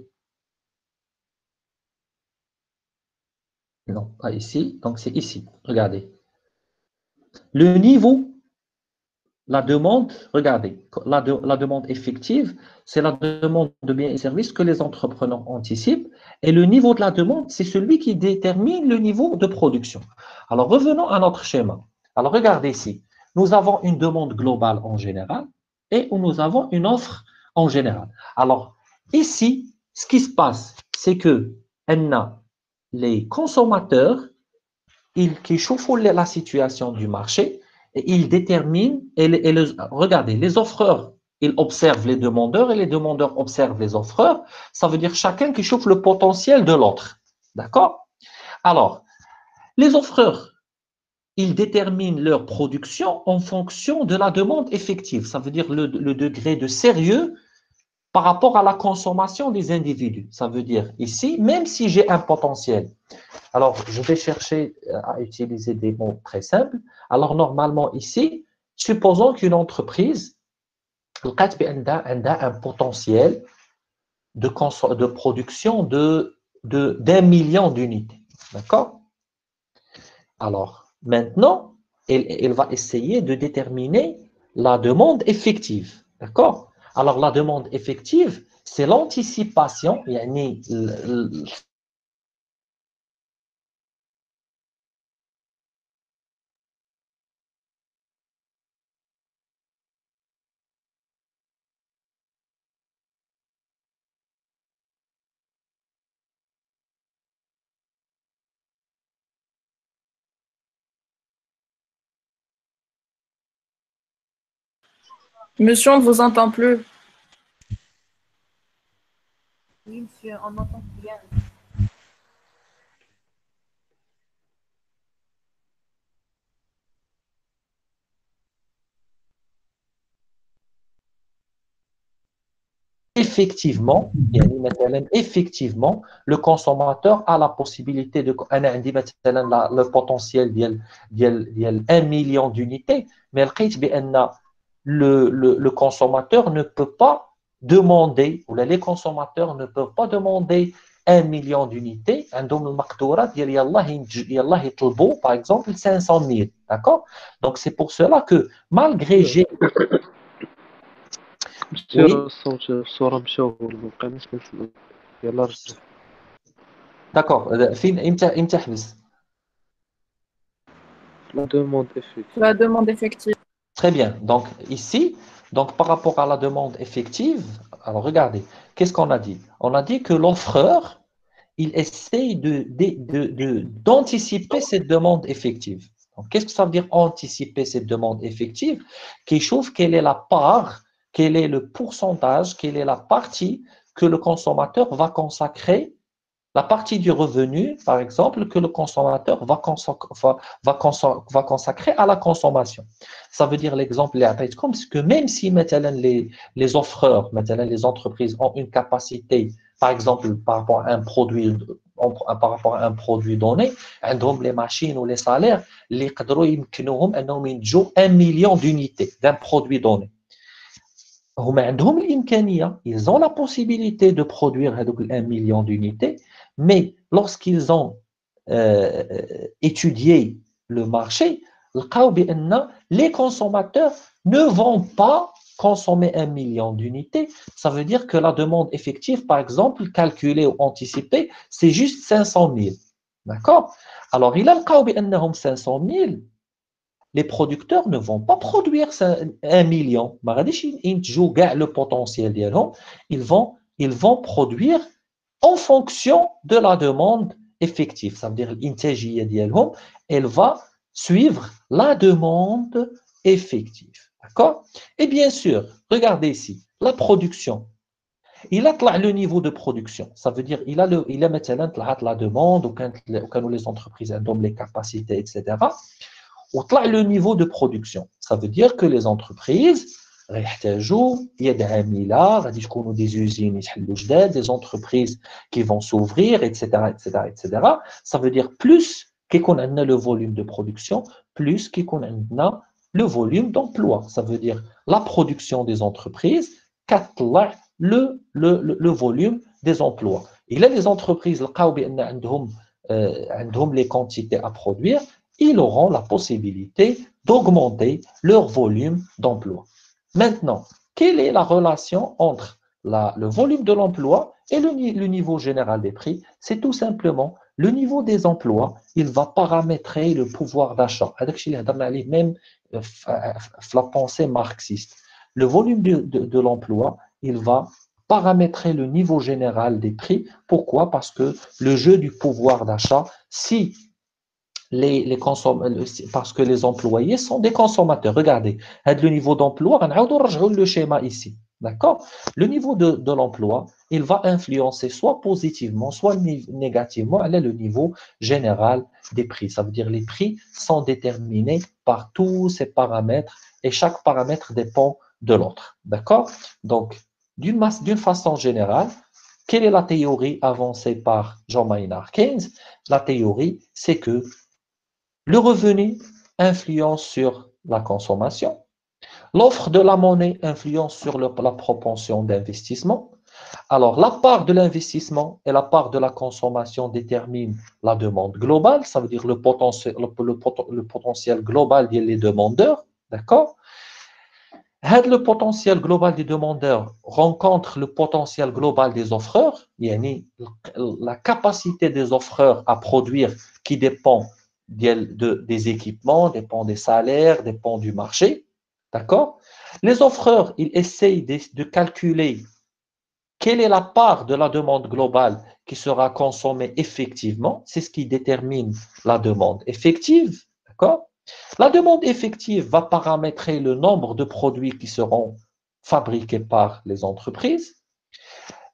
Non, pas ici, donc c'est ici. Regardez. Le niveau, la demande, regardez, la demande effective, c'est la demande de biens et services que les entrepreneurs anticipent. Et le niveau de la demande, c'est celui qui détermine le niveau de production. Alors, revenons à notre schéma. Alors, regardez ici. Nous avons une demande globale en général et nous avons une offre en général. Alors, ici, ce qui se passe, c'est que les consommateurs qui chauffent la situation du marché et ils déterminent, regardez, les offreurs, ils observent les demandeurs et les demandeurs observent les offreurs. Ça veut dire chacun qui chauffe le potentiel de l'autre. D'accord? Alors, les offreurs, ils déterminent leur production en fonction de la demande effective. Ça veut dire le degré de sérieux par rapport à la consommation des individus. Ça veut dire ici, même si j'ai un potentiel, alors je vais chercher à utiliser des mots très simples. Alors normalement ici, supposons qu'une entreprise a un potentiel de production d'un million d'unités. D'accord? Alors maintenant, elle va essayer de déterminer la demande effective. D'accord? Alors la demande effective, c'est l'anticipation, Monsieur, on ne vous entend plus. Oui, monsieur, on entend bien. effectivement, le consommateur a la possibilité de le potentiel ديال 1 million d'unités, mais le consommateur ne peut pas demander, ou les consommateurs ne peuvent pas demander 1 million d'unités. عندهم المقدورة ديال يلاه يطلبوا par exemple 500 000. D'accord? Donc c'est pour cela que malgré j'ai مسيو oui, الصوت الصورة مشوهة مبقيناش كنسمعو يلا رجع d'accord. فين امتى حبس؟ لا دوموند افيكتيف La demande effective. Très bien. Donc, ici, donc, par rapport à la demande effective, alors regardez, qu'est-ce qu'on a dit? On a dit que l'offreur, il essaye d'anticiper cette demande effective. Donc, qu'est-ce que ça veut dire anticiper cette demande effective? Qui chauffe quelle est la part, quel est le pourcentage, quelle est la partie que le consommateur va consacrer, la partie du revenu, par exemple, que le consommateur va consacrer à la consommation. Ça veut dire l'exemple, c'est que même si maintenant, les offreurs, maintenant, les entreprises ont une capacité, par exemple, par rapport à un produit, par rapport à un produit donné, عندهم les machines ou les salaires, اللي يقدروا يمكنوهم انهم ينتجوا 1 million d'unités d'un produit donné. هما عندهم الإمكانية, ils ont la possibilité de produire هذوك 1 million d'unités, mais lorsqu'ils ont étudié le marché, لقاو بأن les consommateurs ne vont pas consommer 1 million d'unités. Ça veut dire que la demande effective, par exemple, calculée ou anticipée, c'est juste 500 000. D'accord? Alors, il a لقاو بأنهم 500 000, les producteurs ne vont pas produire 1 million. Ils jouent le potentiel ديالهم. Ils vont produire en fonction de la demande effective. Ça veut dire l'intégité ديالهم, elle va suivre la demande effective. D'accord? Et bien sûr, regardez ici, la production. Il a le niveau de production. Ça veut dire il a maintenant la demande, ou quand les entreprises ont les capacités, etc. le niveau de production. Ça veut dire que les entreprises, غيحتاجوا يد عامله غادي تكونوا des usines يتحلوا جداد des entreprises qui vont s'ouvrir etc. Ça veut dire plus كيكون عندنا le volume de production plus كيكون عندنا le volume d'emploi. Ça veut dire la production des entreprises كتطلع le volume des emplois. Il y a des entreprises لقاو بان عندهم les quantités à produire, ils auront la possibilité d'augmenter leur volume d'emploi. Maintenant, quelle est la relation entre le volume de l'emploi et le niveau général des prix? C'est tout simplement le niveau des emplois, il va paramétrer le pouvoir d'achat. Même la pensée marxiste. Le volume de l'emploi, il va paramétrer le niveau général des prix. Pourquoi? Parce que le jeu du pouvoir d'achat, si parce que les employés sont des consommateurs. Regardez, le niveau d'emploi, on a le schéma ici. D'accord? Le niveau de l'emploi, il va influencer soit positivement, soit négativement le niveau général des prix. Ça veut dire que les prix sont déterminés par tous ces paramètres et chaque paramètre dépend de l'autre. D'accord? Donc, d'une façon générale, quelle est la théorie avancée par John Maynard Keynes? La théorie, c'est que le revenu influence sur la consommation. L'offre de la monnaie influence sur la propension d'investissement. Alors, la part de l'investissement et la part de la consommation déterminent la demande globale. Ça veut dire le potentiel global des demandeurs. D'accord? Le potentiel global des demandeurs rencontre le potentiel global des offreurs. La capacité des offreurs à produire qui dépend des équipements, dépend des salaires, dépend du marché. D'accord? Les offreurs, ils essayent de calculer quelle est la part de la demande globale qui sera consommée effectivement. C'est ce qui détermine la demande effective. D'accord? La demande effective va paramétrer le nombre de produits qui seront fabriqués par les entreprises.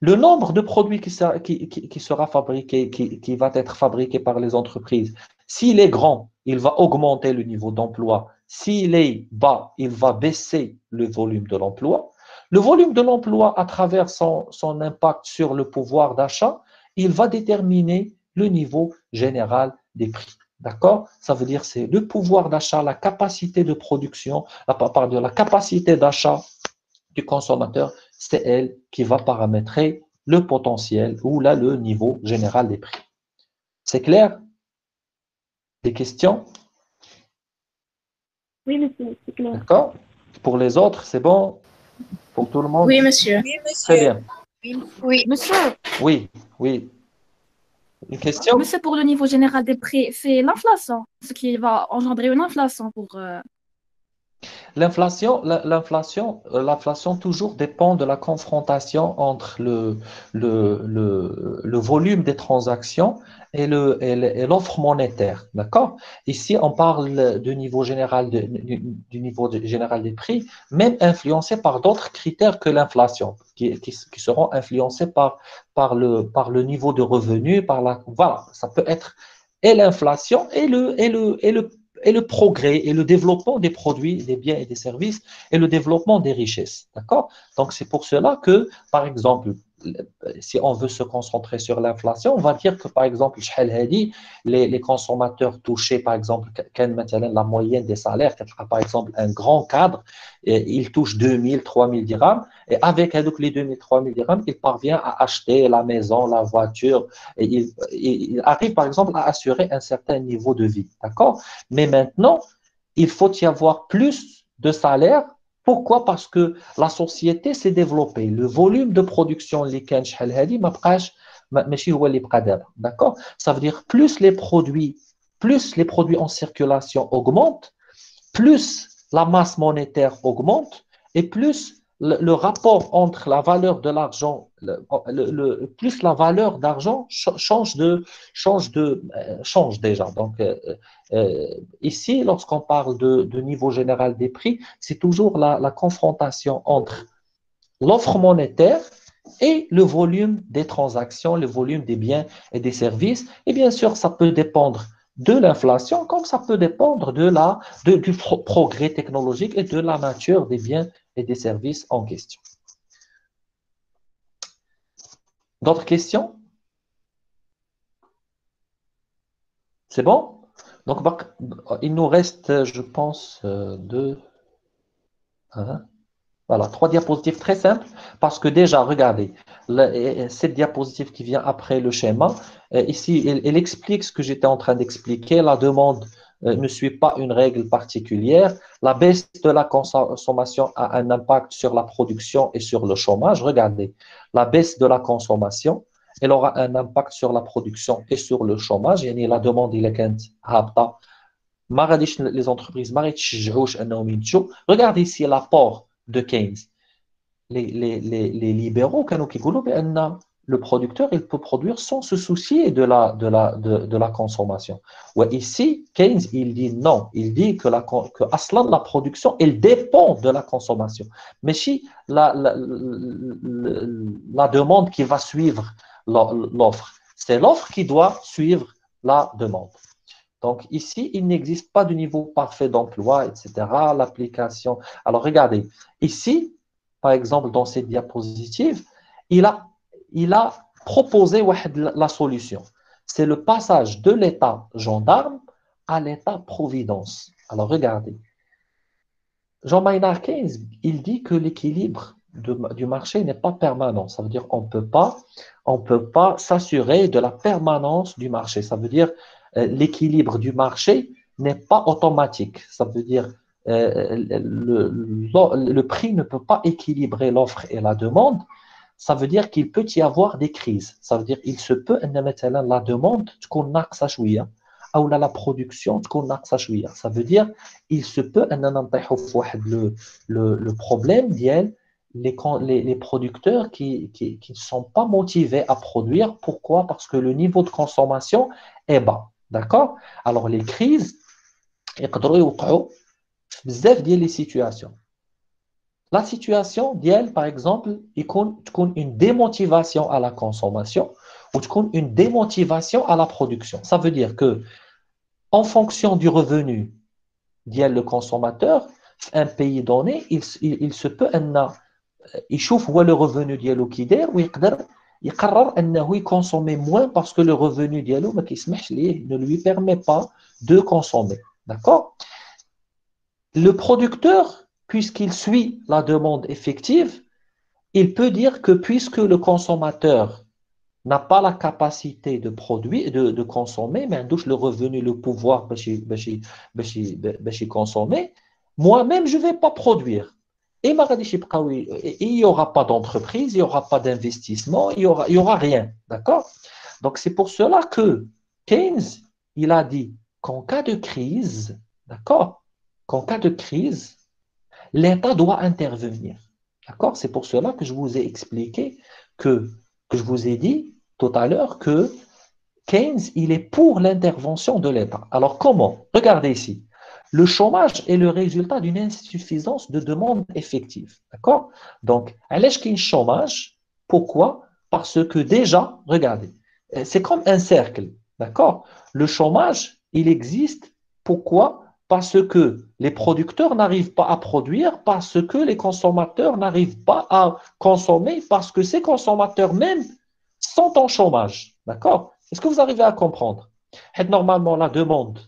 Le nombre de produits qui sera fabriqué, qui va être fabriqué par les entreprises, s'il est grand, il va augmenter le niveau d'emploi. S'il est bas, il va baisser le volume de l'emploi. Le volume de l'emploi, à travers son impact sur le pouvoir d'achat, il va déterminer le niveau général des prix. D'accord? Ça veut dire c'est le pouvoir d'achat, la capacité de production, la capacité d'achat du consommateur, c'est elle qui va paramétrer le potentiel ou là le niveau général des prix. C'est clair? Des questions? Oui, monsieur, c'est clair. D'accord? Pour les autres, c'est bon? Pour tout le monde? Oui, monsieur. Oui, Très monsieur. bien. Oui. Monsieur, Oui, oui. Une question? monsieur, pour le niveau général des prix, c'est l'inflation, ce qui va engendrer une inflation pour... L'inflation toujours dépend de la confrontation entre le volume des transactions et l'offre monétaire. D'accord? Ici, on parle du niveau général, du niveau général des prix, même influencé par d'autres critères que l'inflation, qui seront influencés par le niveau de revenu, voilà, ça peut être et l'inflation et le progrès et le développement des produits, des biens et des services et le développement des richesses. D'accord? Donc, c'est pour cela que, par exemple, si on veut se concentrer sur l'inflation, on va dire que, par exemple, les consommateurs touchés, par exemple, la moyenne des salaires, par exemple, un grand cadre, il touche 2000, 3000 dirhams, et avec les 2000, 3000 dirhams, il parvient à acheter la maison, la voiture, et il arrive, par exemple, à assurer un certain niveau de vie. D'accord? Mais maintenant, il faut y avoir plus de salaires. Pourquoi? Parce que la société s'est développée. Le volume de production, d'accord? Ça veut dire plus les produits en circulation augmentent, plus la masse monétaire augmente et plus le rapport entre la valeur de l'argent, plus la valeur d'argent change déjà. Donc, ici, lorsqu'on parle de niveau général des prix, c'est toujours la confrontation entre l'offre monétaire et le volume des transactions, le volume des biens et des services. Et bien sûr, ça peut dépendre de l'inflation, comme ça peut dépendre du progrès technologique et de la nature des biens et des services en question. D'autres questions? C'est bon? Donc, il nous reste, je pense, deux. Hein, voilà, 3 diapositives très simples, parce que déjà, regardez, cette diapositive qui vient après le schéma, ici, elle explique ce que j'étais en train d'expliquer. La demande ne suit pas une règle particulière. La baisse de la consommation a un impact sur la production et sur le chômage. Regardez, la baisse de la consommation, elle aura un impact sur la production et sur le chômage. Yani la demande, il est هابطة. ما غاديش les entreprises ما غيتشجعوش انهم ينتجوا. Regardez ici l'apport de Keynes. Les libéraux كانوا كيقولوا بان le producteur il peut produire sans se soucier de la consommation. Ouais, ici Keynes il dit non, il dit que aslan la production elle dépend de la consommation. Mais si la demande qui va suivre l'offre, c'est l'offre qui doit suivre la demande. Donc ici, il n'existe pas de niveau parfait d'emploi, etc. L'application. Alors regardez, ici, par exemple, dans cette diapositive, il a proposé la solution. C'est le passage de l'état gendarme à l'état providence. Alors regardez, Jean-Maynard Keynes, il dit que l'équilibre du marché n'est pas permanent. Ça veut dire qu'on ne peut pas s'assurer de la permanence du marché. Ça veut dire l'équilibre du marché n'est pas automatique. Ça veut dire le prix ne peut pas équilibrer l'offre et la demande. Ça veut dire qu'il peut y avoir des crises. Ça veut dire qu'il se peut que la demande تكون ناقصة شوية ou la production تكون ناقصة شوية. Ça veut dire il se peut le problème ديال les producteurs qui ne sont pas motivés à produire. Pourquoi? Parce que le niveau de consommation est bas. D'accord? Alors, les crises, يقدروا يوقعوا في بزاف ديال les situations. La situation ديال, par exemple, تكون une démotivation à la consommation ou تكون une démotivation à la production. Ça veut dire que, en fonction du revenu ديال le consommateur, un pays donné, il se peut يشوف هو le revenu ديالو كي داير ويقدر يقرر انه يكونسومي moins parce que le revenu ديالو ما كيسمحش ليه, ne lui permet pas de consommer. D'accord? Le producteur, puisqu'il suit la demande effective, il peut dire que puisque le consommateur n'a pas la capacité de produire, de consommer, mais douche le revenu, le pouvoir de consommer, moi-même, je ne vais pas produire. Et il n'y aura pas d'entreprise, il n'y aura pas d'investissement, il y aura rien. D'accord? Donc, c'est pour cela que Keynes, il a dit qu'en cas de crise, d'accord? Qu'en cas de crise, l'État doit intervenir. D'accord? C'est pour cela que je vous ai expliqué que je vous ai dit tout à l'heure que Keynes, il est pour l'intervention de l'État. Alors, comment? Regardez ici. Le chômage est le résultat d'une insuffisance de demande effective. D'accord? Donc, est-ce qu'il y a un chômage? Pourquoi? Parce que déjà, regardez, c'est comme un cercle. D'accord? Le chômage, il existe. Pourquoi? Parce que les producteurs n'arrivent pas à produire, parce que les consommateurs n'arrivent pas à consommer, parce que ces consommateurs même sont en chômage. D'accord? Est-ce que vous arrivez à comprendre? Normalement, la demande,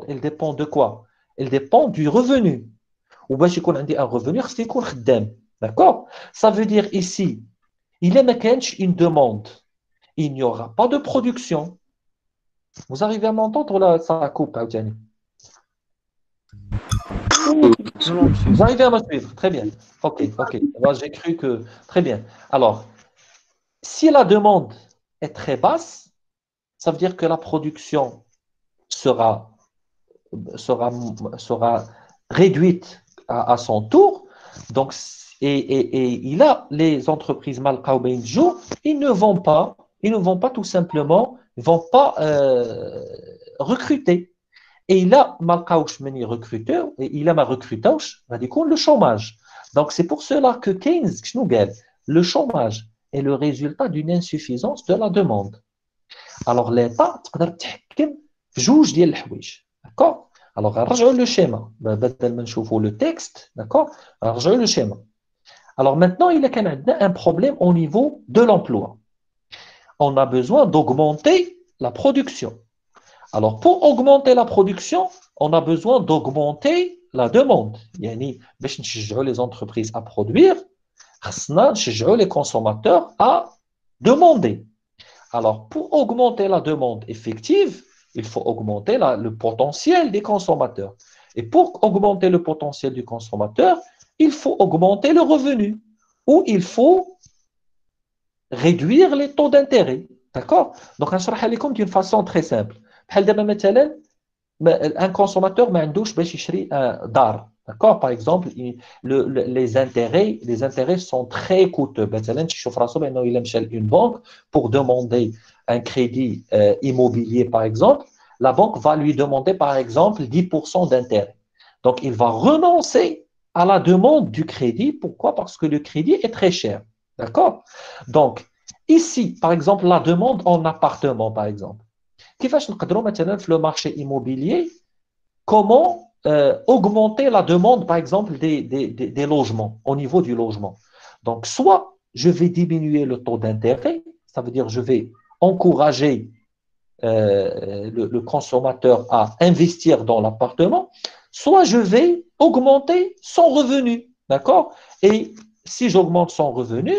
elle dépend de quoi? Elle dépend du revenu. Ou bien, si on a un revenu, c'est qu'on خدام. D'accord? Ça veut dire ici, il y a une demande. Il n'y aura pas de production. Vous arrivez à m'entendre là? Ça coupe, Aoutiani. Vous arrivez à me suivre? Très bien. Ok. Alors, j'ai cru que... Très bien. Alors, si la demande est très basse, ça veut dire que la production sera réduite à son tour. Donc, et les entreprises ils ne vont pas tout simplement, ils vont pas recruter. Et il a recruteur, et il a ma recrutage, le chômage. Donc, c'est pour cela que Keynes, le chômage est le résultat d'une insuffisance de la demande. Alors, l'État, juge ديال الحوايج. D'accord? Alors, رجعوا le schéma. بدل ما نشوفوا le texte, d'accord? رجعوا le schéma. Alors maintenant, il y a un problème au niveau de l'emploi. On a besoin d'augmenter la production. Alors, pour augmenter la production, on a besoin d'augmenter la demande. يعني باش نشجعوا les entreprises à produire, خصنا نشجعوا les consommateurs à demander. Alors, pour augmenter la demande effective, il faut augmenter le potentiel des consommateurs. Et pour augmenter le potentiel du consommateur, il faut augmenter le revenu ou il faut réduire les taux d'intérêt. D'accord? Donc, نشرح لكم d'une façon très simple. بحال دابا مثلا un consommateur ما عندوش باش يشري دار. D'accord? Par exemple, les intérêts sont très coûteux. مثلا تشوف راسو بانه الا مشى une banque pour demander un crédit immobilier par exemple, la banque va lui demander par exemple 10% d'intérêt. Donc il va renoncer à la demande du crédit. Pourquoi? Parce que le crédit est très cher. D'accord? Donc ici, par exemple, la demande en appartement par exemple. كيفاش نقدروا مثلا في le marché immobilier comment augmenter la demande, par exemple, des logements, au niveau du logement. Donc, soit je vais diminuer le taux d'intérêt, ça veut dire je vais encourager le consommateur à investir dans l'appartement, soit je vais augmenter son revenu, d'accord? Et si j'augmente son revenu,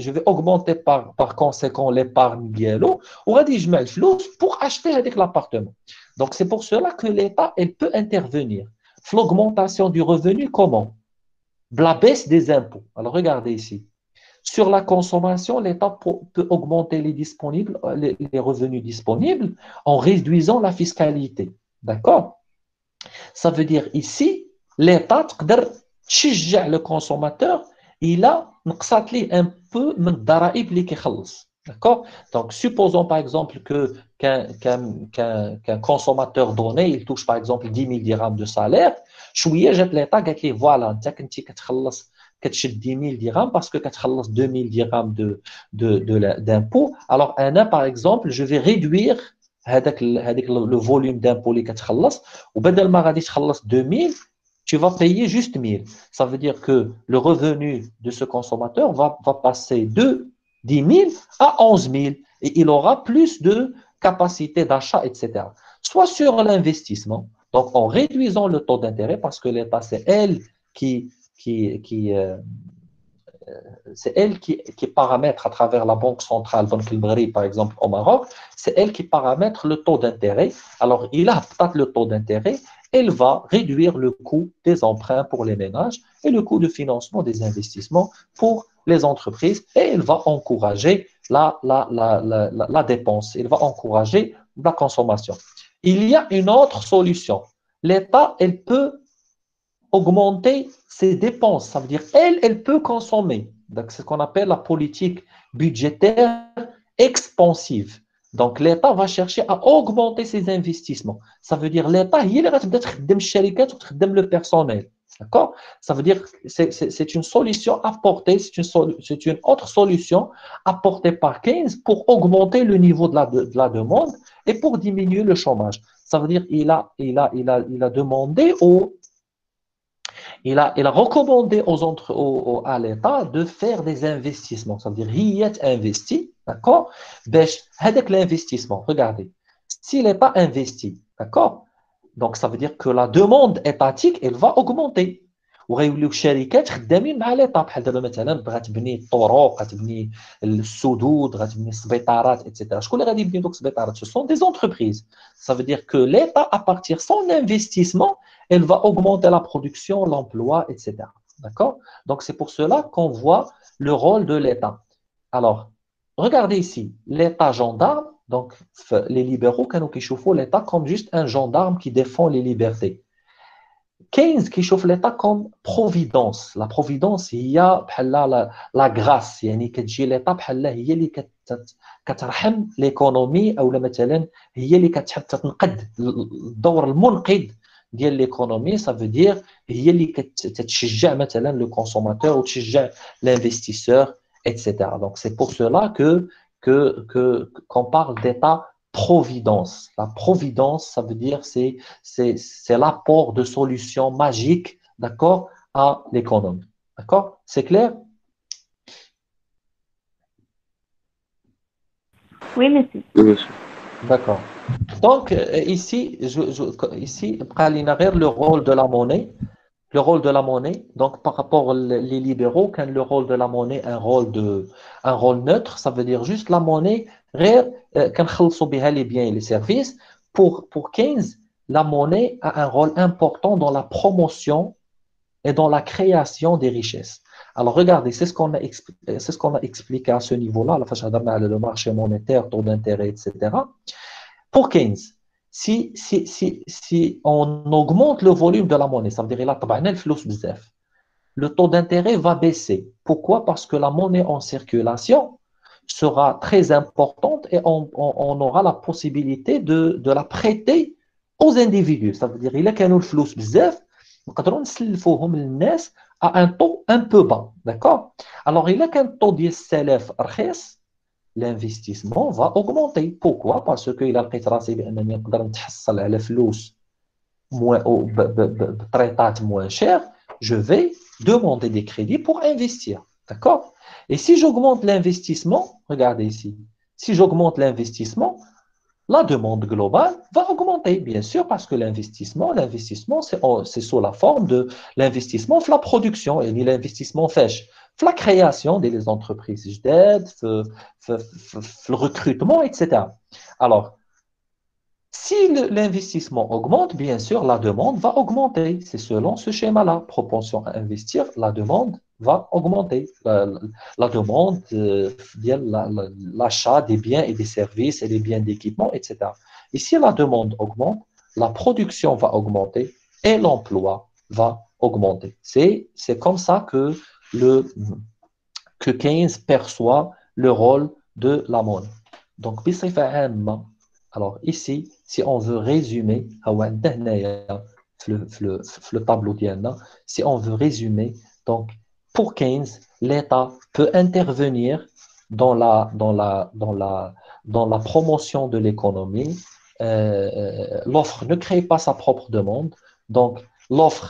je vais augmenter par conséquent l'épargne ديالو, وغادي يجمع الفلوس pour acheter avec l'appartement. Donc, c'est pour cela que l'État, elle peut intervenir. L'augmentation du revenu, comment? La baisse des impôts. Alors, regardez ici. Sur la consommation, l'État peut augmenter les revenus disponibles en réduisant la fiscalité. D'accord? Ça veut dire ici, l'État تشجع le consommateur, il a نقصات un peu من الضرائب اللي كيخلص. D'accord? Donc, supposons par exemple qu'un consommateur donné, il touche par exemple 10 000 dirhams de salaire, شوية جات l'État قالت ليه voilà, انت كنتي كتخلص كتشد 10 000 dirhams parce que كتخلص 2 000 dirhams d'impôts. Alors, par exemple, je vais réduire le volume d'impôts اللي كتخلص, وبدل ما غادي تخلص 2 000, tu vas payer juste 1 000. Ça veut dire que le revenu de ce consommateur va passer de 10 000 à 11 000 et il aura plus de capacité d'achat, etc. Soit sur l'investissement, donc en réduisant le taux d'intérêt, parce que l'État, c'est elle qui paramètre à travers la Banque centrale, Banque el par exemple au Maroc, c'est elle qui paramètre le taux d'intérêt. Alors, il a peut-être le taux d'intérêt, elle va réduire le coût des emprunts pour les ménages et le coût de financement des investissements pour les entreprises et elle va encourager la dépense, elle va encourager la consommation. Il y a une autre solution. L'État, elle peut augmenter ses dépenses, ça veut dire elle peut consommer. Donc, c'est ce qu'on appelle la politique budgétaire expansive. Donc, l'État va chercher à augmenter ses investissements. Ça veut dire l'État, il va le personnel. D'accord? Ça veut dire que c'est une solution apportée, c'est une autre solution apportée par Keynes pour augmenter le niveau de la demande et pour diminuer le chômage. Ça veut dire qu'il a demandé il a recommandé à l'État de faire des investissements. Ça veut dire qu'il a investi, d'accord? Avec l'investissement, regardez, si l'État investit, d'accord? Donc, ça veut dire que la demande étatique, elle va augmenter. وغيوليو الشركات خدامين مع ليطا بحال دابا مثلا بغات تبني الطرق غتبني السدود غتبني السبيطارات etc. شكون اللي غادي يبني دوك السبيطارات؟ Ce sont des entreprises. Ça veut dire que l'État, à partir de son investissement, elle va augmenter la production, l'emploi, etc. D'accord? Donc, c'est pour cela qu'on voit le rôle de l'État. Alors, regardez ici, l'État gendarme, donc les libéraux, كانوا كيشوفوا l'État comme juste un gendarme qui défend les libertés. Keynes كيشوف l'État comme providence. La providence هي بحال la grâce, يعني كتجي l'État بحال هي اللي كترحم l'économie أو مثلا هي اللي كتحب تنقذ الدور المنقذ ديال l'économie. Ça veut dire هي اللي كتشجع مثلا le consommateur ou تشجع l'investisseur, etc. Donc c'est pour cela qu'on parle d'État providence. La providence, ça veut dire c'est l'apport de solutions magiques, d'accord, à l'économie. D'accord? C'est clair? Oui, monsieur. Oui, monsieur. D'accord. Donc, ici, ici, le rôle de la monnaie, le rôle de la monnaie, donc par rapport les libéraux, quand le rôle de la monnaie, un rôle neutre, ça veut dire juste la monnaie, quand نخلصوا بها les biens et les services. Pour Keynes, la monnaie a un rôle important dans la promotion et dans la création des richesses. Alors regardez, c'est ce qu'on a expliqué à ce niveau-là, le marché monétaire, taux d'intérêt, etc. Pour Keynes, si on augmente le volume de la monnaie, ça veut dire là, le taux d'intérêt va baisser. Pourquoi? Parce que la monnaie en circulation sera très importante et on aura la possibilité de la prêter aux individus. Ça veut dire il y a كانوا الفلوس بزاف نقدروا نسلفوهم للناس à un taux un peu bas. D'accord? Alors, il y a qu'un taux de 10,000 رخيص, l'investissement va augmenter. Pourquoi? Parce que il a لقيت راسي بانني نقدر نتحصل على فلوس بطريقات moins chères, je vais demander des crédits pour investir. D'accord? Et si j'augmente l'investissement, regardez ici, si j'augmente l'investissement, la demande globale va augmenter, bien sûr, parce que l'investissement, c'est sous la forme de l'investissement la production, et l'investissement fait la création des entreprises, le recrutement, etc. Alors, si l'investissement augmente, bien sûr, la demande va augmenter. C'est selon ce schéma-là. Propension à investir, la demande va augmenter. La demande, l'achat des biens et des services et des biens d'équipement, etc. Et si la demande augmente, la production va augmenter et l'emploi va augmenter. C'est comme ça que Keynes perçoit le rôle de la monnaie. Donc, alors ici, si on veut résumer, le tableau d'Yanna, si on veut résumer, donc pour Keynes, l'État peut intervenir dans la promotion de l'économie. L'offre ne crée pas sa propre demande, donc l'offre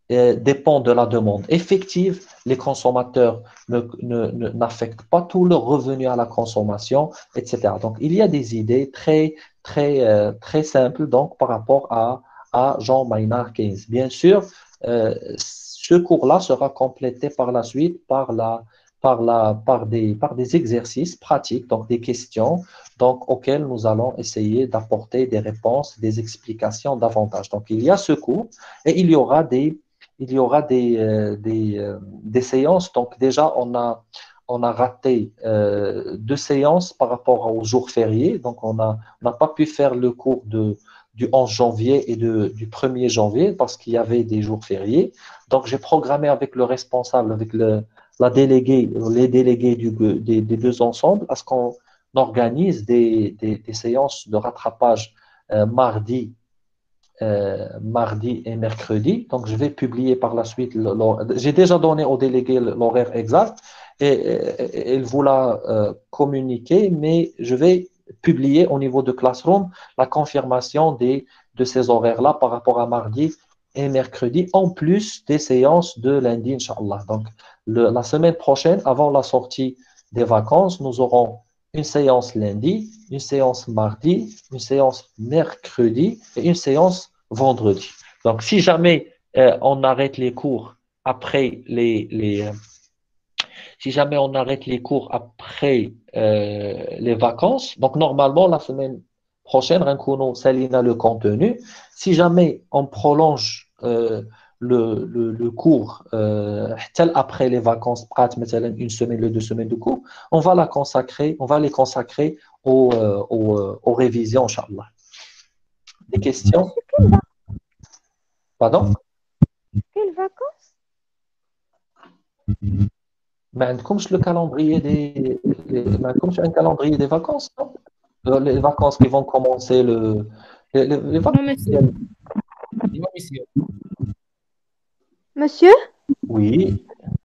dépend de la demande effective. Les consommateurs n'affectent pas tout leur revenu à la consommation, etc. Donc, il y a des idées très simples donc, par rapport à Jean Maynard Keynes. Bien sûr, ce cours-là sera complété par la suite par des exercices pratiques, donc des questions donc, auxquelles nous allons essayer d'apporter des réponses, des explications davantage. Donc, il y a ce cours et il y aura des séances. Donc, déjà, on a raté 2 séances par rapport aux jours fériés. Donc, on n'a pas pu faire le cours du 11 janvier et du 1er janvier parce qu'il y avait des jours fériés. Donc, j'ai programmé avec le responsable, avec les délégués des deux ensembles, à ce qu'on organise des séances de rattrapage mardi et mercredi. Donc, je vais publier par la suite. J'ai déjà donné au délégué l'horaire exact et il vous l'a communiqué, mais je vais publier au niveau de Classroom la confirmation de ces horaires-là par rapport à mardi et mercredi, en plus des séances de lundi, Inch'Allah. Donc, la semaine prochaine, avant la sortie des vacances, nous aurons une séance lundi, une séance mardi, une séance mercredi et une séance vendredi. Donc, si jamais on arrête les cours après si jamais on arrête les cours après les vacances, donc normalement la semaine prochaine, Rinkuno Salina le contenu. Si jamais on prolonge le cours tel après les vacances, une semaine, 2 semaines de cours, on va les consacrer aux révisions, Inch'Allah. Des questions? Pardon? Quelles vacances? ما عندكمش le calendrier ما عندكمش un calendrier des vacances, non? Les vacances qui vont commencer les Non, monsieur. Monsieur, Oui.